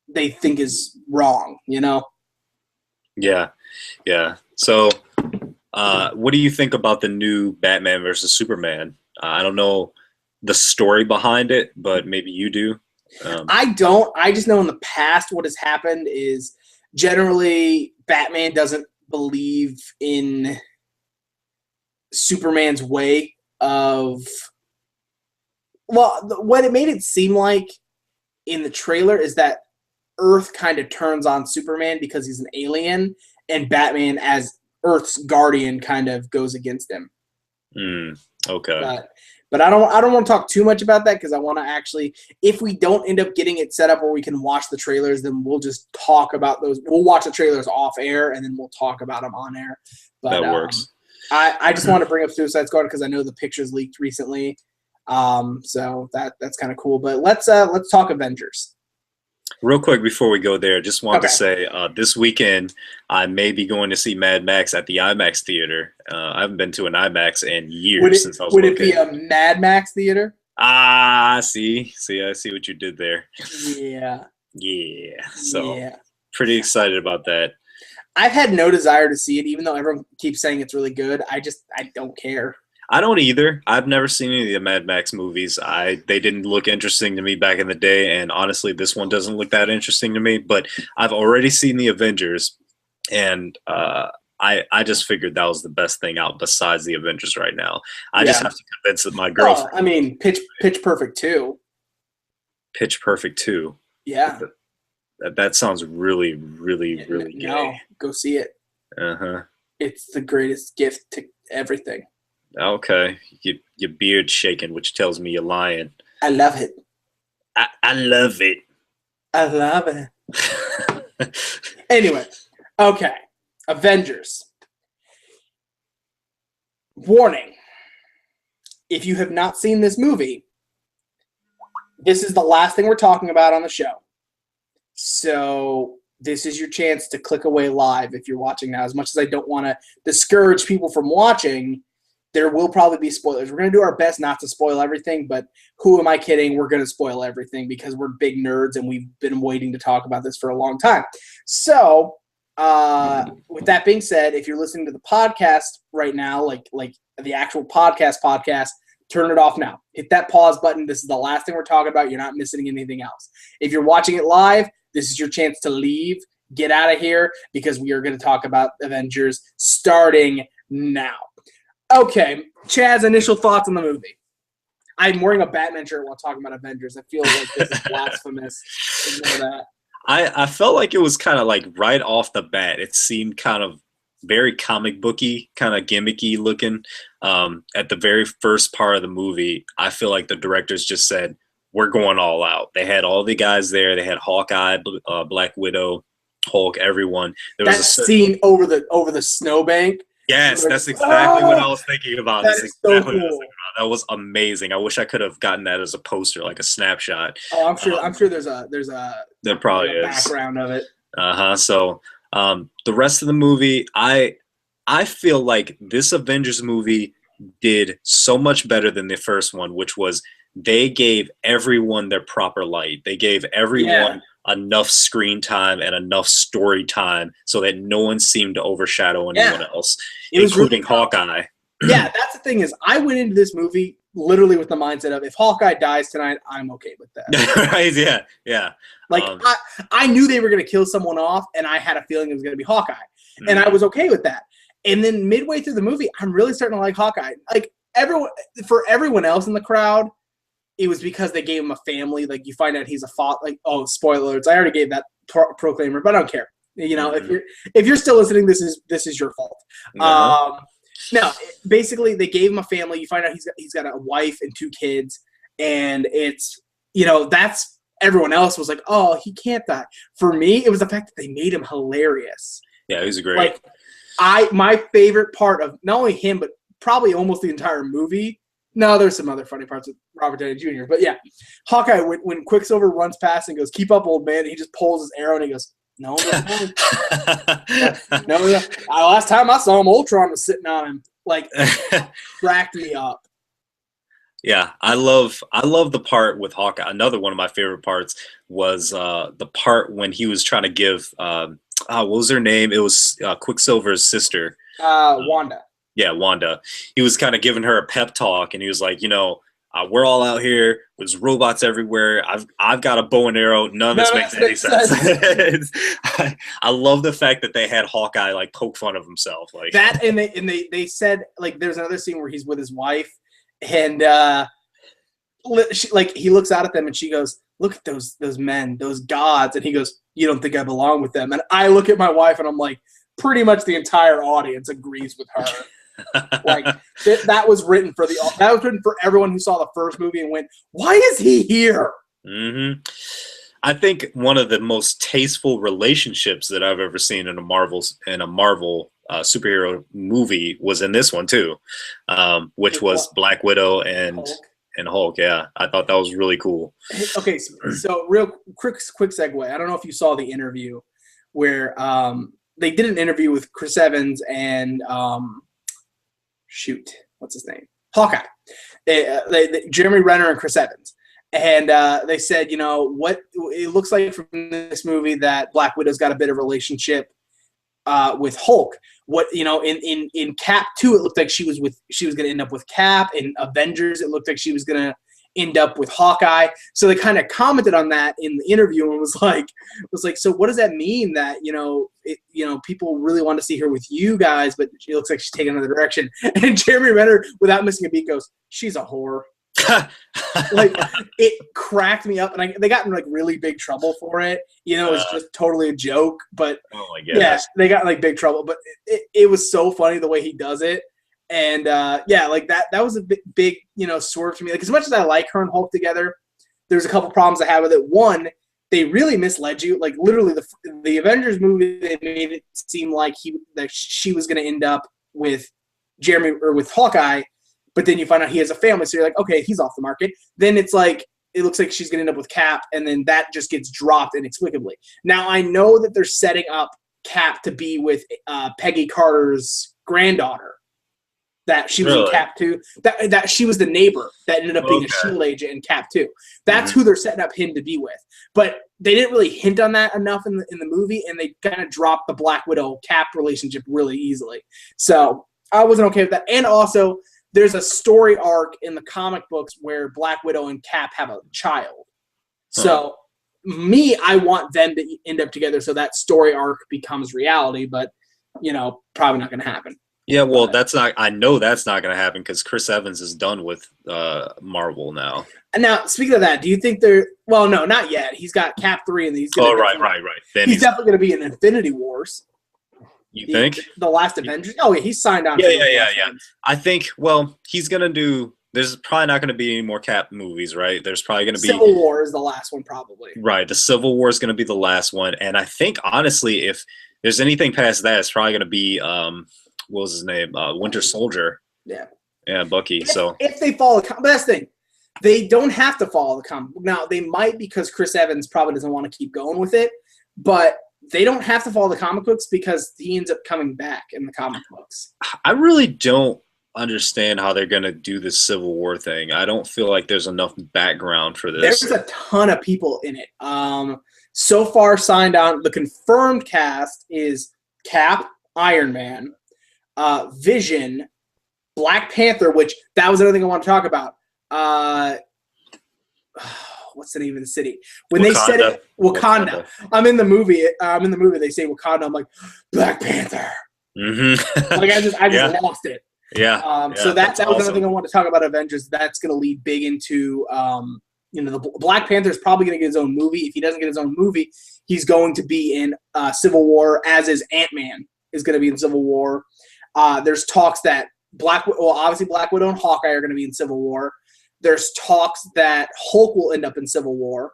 they think is wrong, Yeah. Yeah. So, what do you think about the new Batman versus Superman? I don't know the story behind it, but maybe you do. I don't. I just know in the past what has happened is generally Batman doesn't believe in Superman's way of. Well, what it made it seem like in the trailer is that Earth kind of turns on Superman because he's an alien, and Batman, as Earth's guardian, kind of goes against him. Okay. But I don't want to talk too much about that because I want to actually, if we don't end up getting it set up where we can watch the trailers, then we'll just talk about those. We'll watch the trailers off air and then we'll talk about them on air. But, that works. I just want to bring up Suicide Squad because I know the pictures leaked recently. So that's kind of cool. But let's talk Avengers. Real quick before we go there, just wanted to say this weekend I may be going to see Mad Max at the IMAX theater. I haven't been to an IMAX in years since I was Would it be a Mad Max theater? See, I see what you did there. Yeah. Yeah. So pretty excited about that. I've had no desire to see it, even though everyone keeps saying it's really good. I don't care. I don't either. I've never seen any of the Mad Max movies. They didn't look interesting to me back in the day, and honestly, this one doesn't look that interesting to me. But I've already seen the Avengers, and I just figured that was the best thing out besides the Avengers right now. I just have to convince my girlfriend. I mean, Pitch Perfect 2. Pitch Perfect 2. Yeah. That sounds really, really, really gay. No, go see it. Uh-huh. It's the greatest gift to everything. Okay. Your beard shaking, which tells me you're lying. I love it. I love it. I love it. Anyway, okay. Avengers. Warning. If you have not seen this movie, this is the last thing we're talking about on the show. So this is your chance to click away live if you're watching now. As much as I don't want to discourage people from watching, there will probably be spoilers. We're going to do our best not to spoil everything, but who am I kidding? We're going to spoil everything because we're big nerds and we've been waiting to talk about this for a long time. So with that being said, if you're listening to the podcast right now, like the actual podcast, turn it off now. Hit that pause button. This is the last thing we're talking about. You're not missing anything else. If you're watching it live, this is your chance to leave. Get out of here because we are going to talk about Avengers starting now. Okay, Chad's initial thoughts on the movie. I'm wearing a Batman shirt while talking about Avengers. I feel like this is blasphemous. Ignore that. I felt like it was kind of like right off the bat. It seemed kind of very comic booky, kind of gimmicky looking. At the very first part of the movie, I feel like the directors just said, we're going all out. They had all the guys there. They had Hawkeye, Black Widow, Hulk, everyone. There was that scene over the snowbank. Yes, that's exactly what I was thinking about. That That's is so exactly what I was cool. thinking about. That was amazing. I wish I could have gotten that as a poster, like a snapshot. Oh, I'm sure There probably like a is. background of it. So the rest of the movie, I feel like this Avengers movie did so much better than the first one, which was they gave everyone their proper light. They gave Yeah, everyone enough screen time and enough story time so that no one seemed to overshadow anyone yeah. else, It was really including Hawkeye. yeah. That's the thing is, I went into this movie literally with the mindset of if Hawkeye dies tonight, I'm okay with that. Right? Yeah, yeah. Like Um, I knew they were going to kill someone off, and I had a feeling it was going to be Hawkeye, and I mm, was okay with that. And then midway through the movie, I'm really starting to like Hawkeye. Like everyone else in the crowd, it was because they gave him a family. Like you find out he's a father. Like, oh, spoilers! I already gave that proclaimer, but I don't care. You know, if you're still listening, this is your fault. uh-huh. No, basically they gave him a family. You find out he's got a wife and 2 kids, and it's that's everyone else was like, oh, he can't die. For me, it was the fact that they made him hilarious. Yeah, he was great. Like my favorite part of not only him but probably almost the entire movie. No, there's some other funny parts with Robert Downey Jr. But yeah, Hawkeye when Quicksilver runs past and goes, "Keep up, old man," he just pulls his arrow and he goes, "No, no. Last time I saw him, Ultron was sitting on him." Like, cracked me up. Yeah, I love the part with Hawkeye. Another one of my favorite parts was the part when he was trying to give what was her name? It was Quicksilver's sister. Wanda. Yeah, Wanda. He was kind of giving her a pep talk, and he was like, we're all out here. There's robots everywhere. I've got a bow and arrow. None of this makes any sense. I love the fact that they had Hawkeye like poke fun of himself, like that, and they said like there's another scene where he's with his wife, and he looks out at them, and she goes, "Look at those men, those gods," and he goes, "You don't think I belong with them?" And I look at my wife, and I'm like, pretty much the entire audience agrees with her. Like that was written for everyone who saw the first movie and went, "Why is he here?" Mm-hmm. I think one of the most tasteful relationships that I've ever seen in a Marvel superhero movie was in this one too, which was Black Widow and Hulk. Yeah, I thought that was really cool. Okay, so real quick segue. I don't know if you saw the interview where they did an interview with Chris Evans and what's his name? Hawkeye. Jeremy Renner and Chris Evans. And they said, what it looks like from this movie that Black Widow's got a bit of relationship with Hulk. What in Cap 2, it looked like she was going to end up with Cap. In Avengers, it looked like she was going to end up with Hawkeye. So they kind of commented on that in the interview and was like, so what does that mean that people really want to see her with you guys, but she looks like she's taking another direction? And Jeremy Renner, without missing a beat, goes, "She's a whore." Like, it cracked me up, and they got in like really big trouble for it. It was just totally a joke, but oh my gosh. Yeah, they got in like big trouble. But it was so funny the way he does it. And like that was a big swerve to me. Like, as much as I like her and Hulk together, there's a couple problems I have with it. One, they really misled you. Like, literally, the Avengers movie, they made it seem like she was going to end up with Jeremy or with Hawkeye, but then you find out he has a family, so you're like, okay, he's off the market. Then it's like it looks like she's going to end up with Cap, and then that just gets dropped inexplicably. Now I know that they're setting up Cap to be with Peggy Carter's granddaughter. That she was in Cap 2. That she was the neighbor that ended up being a S.H.I.E.L.D. agent in Cap 2. That's who they're setting up him to be with. But they didn't really hint on that enough in the movie, and they kind of dropped the Black Widow Cap relationship really easily. So I wasn't okay with that. And also, there's a story arc in the comic books where Black Widow and Cap have a child. So I want them to end up together so that story arc becomes reality, but probably not going to happen. Yeah, well, I know that's not going to happen because Chris Evans is done with Marvel now. And now, speaking of that, do you think well, no, not yet. He's got Cap 3 and he's going right. Then he's definitely going to be in Infinity Wars. You think? The last Avengers? Oh, yeah, he's signed on. Yeah. I think, he's going to do, there's probably not going to be any more Cap movies, right? There's probably going to be. Civil War is the last one, probably. Right. The Civil War is going to be the last one. And I think, honestly, if there's anything past that, it's probably going to be, what was his name? Winter Soldier. Yeah. Yeah, Bucky. If they follow the best thing, they don't have to follow the comic book. Now, they might because Chris Evans probably doesn't want to keep going with it, but they don't have to follow the comic books because he ends up coming back in the comic books. I really don't understand how they're going to do this Civil War thing. I don't feel like there's enough background for this. There's a ton of people in it. So far signed on, the confirmed cast is Cap, Iron Man, Vision, Black Panther, which that was another thing I want to talk about. What's the name of the city? When Wakanda. They said it, Wakanda. I'm in the movie. They say Wakanda. I'm like, Black Panther. Mm-hmm. Like I just lost it. Yeah. So that was awesome. Another thing I want to talk about Avengers. That's going to lead big into the Black Panther is probably going to get his own movie. If he doesn't get his own movie, he's going to be in Civil War, as is Ant-Man is going to be in Civil War. There's talks that obviously Black Widow and Hawkeye are going to be in Civil War. There's talks that Hulk will end up in Civil War.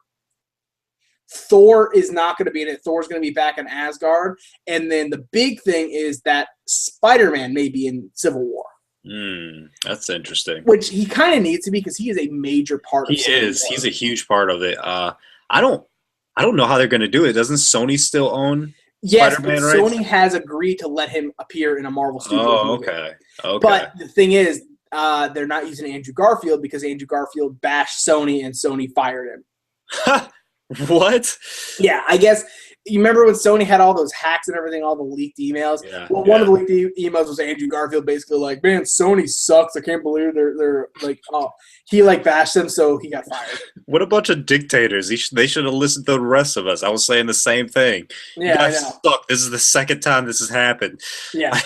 Thor is not going to be in it. Thor's going to be back in Asgard. And then the big thing is that Spider-Man may be in Civil War. That's interesting. Which he kind of needs to be because he is a major part of Civil War. He's a huge part of it. I don't know how they're going to do it. Doesn't Sony still own Spider-Man, right? Sony has agreed to let him appear in a Marvel Studios movie. Okay. But the thing is, they're not using Andrew Garfield because Andrew Garfield bashed Sony and Sony fired him. What? Yeah, I guess you remember when Sony had all those hacks and everything, all the leaked emails? Yeah, one of the leaked emails was Andrew Garfield basically like, man, Sony sucks. I can't believe they're like, oh, he like bashed them, so he got fired. What a bunch of dictators. They should have listened to the rest of us. I was saying the same thing. Yeah, I know. Suck. This is the second time this has happened. Yeah.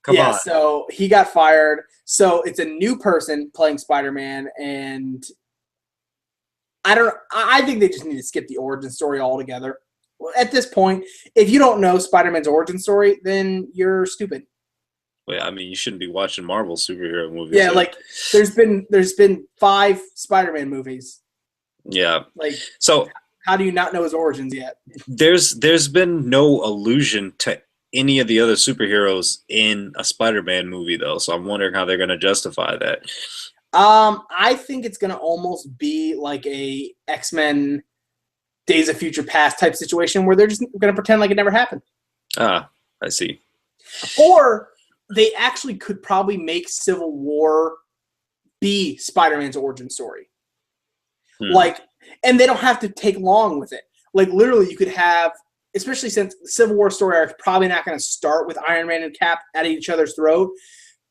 Come on. So he got fired. So it's a new person playing Spider-Man, and I think they just need to skip the origin story altogether. At this point, if you don't know Spider-Man's origin story, then you're stupid. Well, I mean, you shouldn't be watching Marvel superhero movies. Yeah, like there's been 5 Spider-Man movies. Yeah. Like, so how do you not know his origins yet? There's been no allusion to any of the other superheroes in a Spider-Man movie, though. So I'm wondering how they're going to justify that. I think it's going to almost be like a X-Men Days of Future Past type situation where they're just going to pretend like it never happened. I see. Or they actually could probably make Civil War be Spider-Man's origin story. Like, and they don't have to take long with it. Like, literally, you could have, especially since the Civil War story arc is probably not going to start with Iron Man and Cap at each other's throat.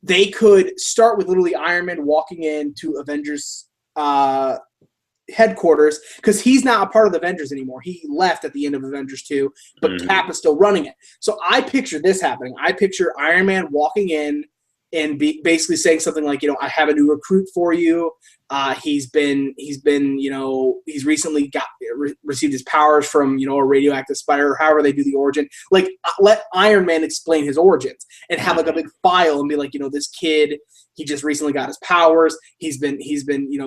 They could start with literally Iron Man walking into Avengers headquarters because he's not a part of the Avengers anymore. He left at the end of Avengers 2, but Cap is still running it. So I picture this happening. I picture Iron Man walking in and basically saying something like, I have a new recruit for you. He's recently received his powers from, a radioactive spider, or however they do the origin. Like, let Iron Man explain his origins and have like a big file and be like, this kid, he just recently got his powers. He's been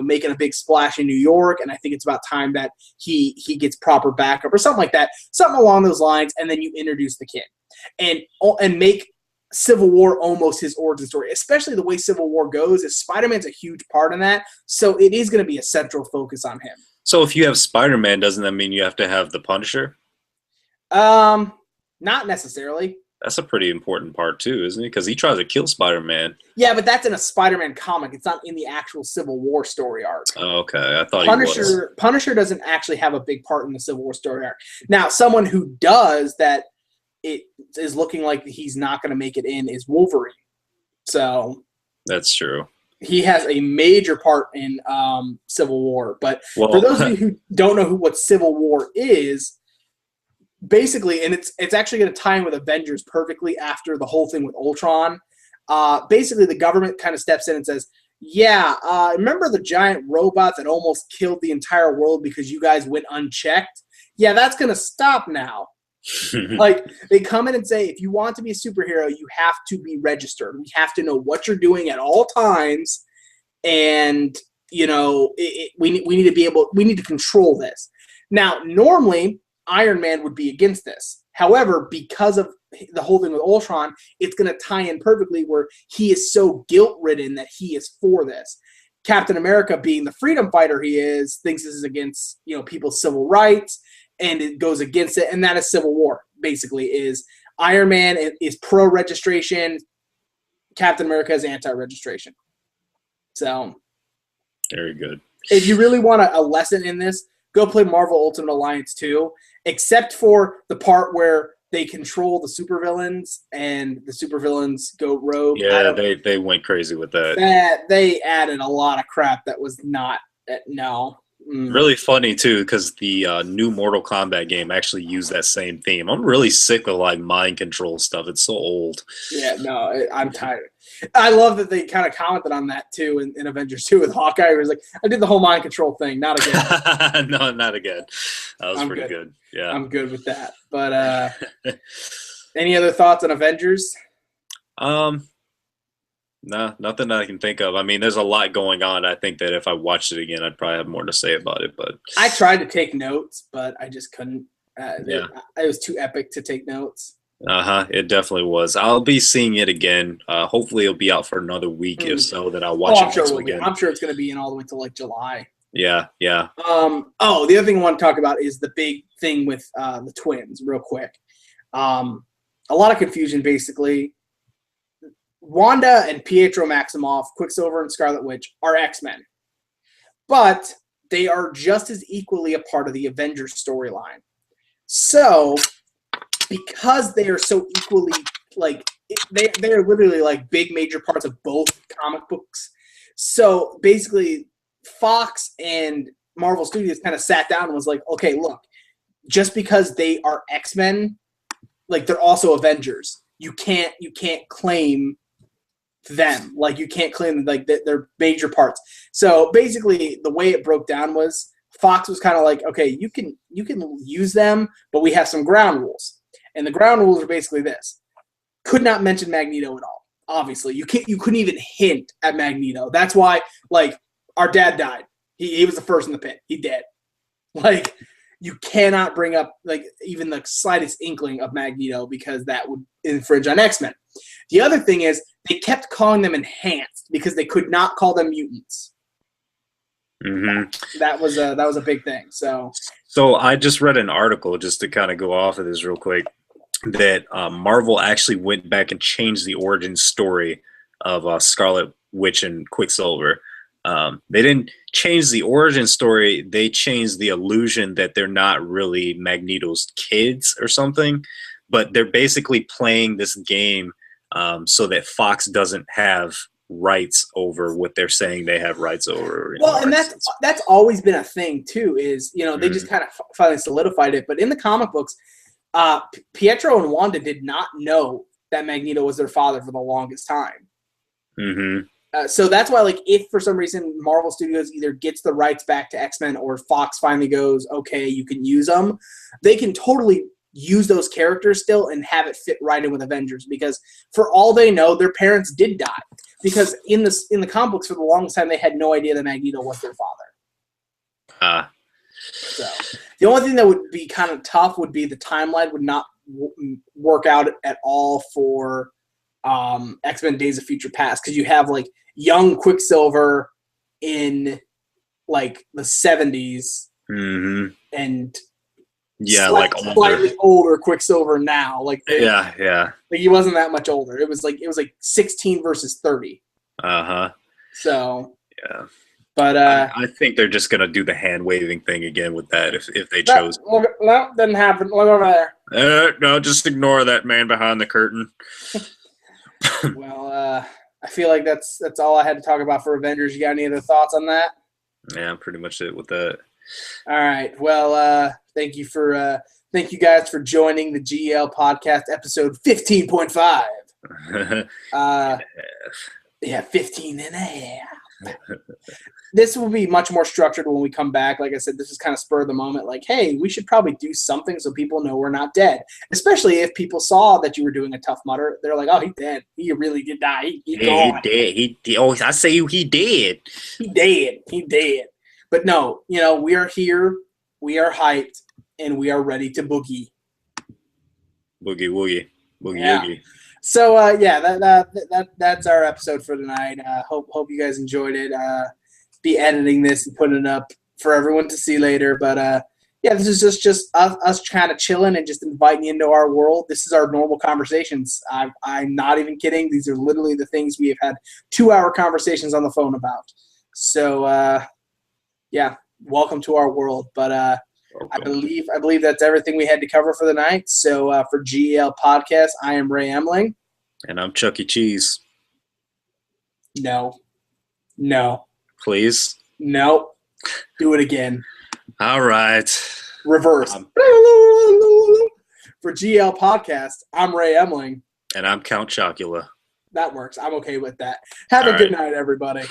making a big splash in New York, and I think it's about time that he gets proper backup or something like that, something along those lines. And then you introduce the kid and make Civil War almost his origin story, especially the way Civil War goes. Is Spider-Man's a huge part in that, so it is going to be a central focus on him. So if you have Spider-Man, doesn't that mean you have to have the Punisher? Not necessarily. That's a pretty important part too, isn't it? Because he tries to kill Spider-Man. Yeah, but that's in a Spider-Man comic. It's not in the actual Civil War story arc. Oh, okay. I thought Punisher doesn't actually have a big part in the Civil War story arc. Now, someone who does that, it is looking like he's not going to make it in, is Wolverine. So that's true. He has a major part in Civil War. But for those of you who don't know what Civil War is, basically, and it's actually going to tie in with Avengers perfectly after the whole thing with Ultron. Basically, the government kind of steps in and says, remember the giant robot that almost killed the entire world because you guys went unchecked? Yeah, that's going to stop now. Like, they come in and say, if you want to be a superhero, you have to be registered. We have to know what you're doing at all times, and we need to control this. Now, normally Iron Man would be against this. However, because of the whole thing with Ultron, it's going to tie in perfectly where he is so guilt-ridden that he is for this. Captain America, being the freedom fighter he is, thinks this is against, people's civil rights, and it goes against it, and that is civil war, basically, is Iron Man is pro-registration, Captain America is anti-registration. So, very good. If you really want a lesson in this, go play Marvel Ultimate Alliance 2, except for the part where they control the supervillains and the supervillains go rogue. Yeah, they went crazy with that. They added a lot of crap that was not no. Really funny too, because the new Mortal Kombat game actually used that same theme. I'm really sick of like mind control stuff. It's so old. Yeah, no, I'm tired. I love that they kind of commented on that too in Avengers 2 with Hawkeye. He was like, I did the whole mind control thing. Not again. No, not again. That was pretty good. Yeah, I'm good with that. But any other thoughts on Avengers? No, nothing that I can think of. I mean, there's a lot going on. I think that if I watched it again, I'd probably have more to say about it. But I tried to take notes, but I just couldn't. Yeah, it was too epic to take notes. It definitely was. I'll be seeing it again. Hopefully, it'll be out for another week. If so, then I'll watch it next weekend. I'm sure it's going to be in all the way to like July. Yeah. The other thing I want to talk about is the big thing with the twins. Real quick, a lot of confusion basically. Wanda and Pietro Maximoff, Quicksilver and Scarlet Witch are X-Men. But they are just as equally a part of the Avengers storyline. So, because they are so equally, like, they are literally, like, big major parts of both comic books. So, basically, Fox and Marvel Studios kind of sat down and was like, okay, look, just because they are X-Men, like, they're also Avengers. You can't claim them. Like, you can't claim like they're major parts. So basically the way it broke down was Fox was kind of like, okay, you can use them, but we have some ground rules. And the ground rules are basically this. Could not mention Magneto at all. Obviously. You couldn't even hint at Magneto. That's why, like, our dad died. He was the first in the pit. He dead. Like, you cannot bring up like even the slightest inkling of Magneto because that would infringe on X-Men. The other thing is they kept calling them enhanced because they could not call them mutants. Mm-hmm. That was a big thing. So I just read an article just to kind of go off of this real quick that Marvel actually went back and changed the origin story of Scarlet Witch and Quicksilver. They didn't change the origin story. They changed the illusion that they're not really Magneto's kids or something, but they're basically playing this game so that Fox doesn't have rights over what they're saying they have rights over. Well, and that's always been a thing too, is, they just kind of finally solidified it. But in the comic books, Pietro and Wanda did not know that Magneto was their father for the longest time. Mm-hmm. So that's why, like, if for some reason Marvel Studios either gets the rights back to X-Men or Fox finally goes, okay, you can use them, they can totally use those characters still and have it fit right in with Avengers, because for all they know, their parents did die. Because in the comic books, for the longest time, they had no idea that Magneto was their father. So the only thing that would be kind of tough would be the timeline would not work out at all for X-Men Days of Future Past, because you have like young Quicksilver in like the 70s, mm-hmm. and slightly older Quicksilver now. Like yeah, like he wasn't that much older. It was like 16 versus 30. So yeah. But I think they're just gonna do the hand waving thing again with that if they chose. No, didn't happen. Look over there. No, just ignore that man behind the curtain. Well, I feel like that's all I had to talk about for Avengers. You got any other thoughts on that? Yeah, pretty much it with that. All right. Well, thank you guys for joining the G.E.L podcast, episode 15.5. Yeah, 15 and a half. This will be much more structured when we come back. Like I said, this is kind of spur of the moment. Like, hey, we should probably do something so people know we're not dead. Especially if people saw that you were doing a Tough Mudder. They're like, oh, he's dead. He really did die. He dead. I say he dead. He dead. But no, we are here. We are hyped. And we are ready to boogie. Boogie woogie. Boogie Yeah. Oogie. So that's our episode for tonight. Hope you guys enjoyed it. Be editing this and putting it up for everyone to see later. But this is just us kind of chilling and just inviting you into our world. This is our normal conversations. I'm not even kidding. These are literally the things we have had 2-hour conversations on the phone about. So welcome to our world. But I believe that's everything we had to cover for the night. So for G.E.L Podcast, I am Ray Emling. And I'm Chuck E. Cheese. No. Please? No. Do it again. All right. Reverse. For G.E.L Podcast, I'm Ray Emling. And I'm Count Chocula. That works. I'm okay with that. Have a good night, everybody.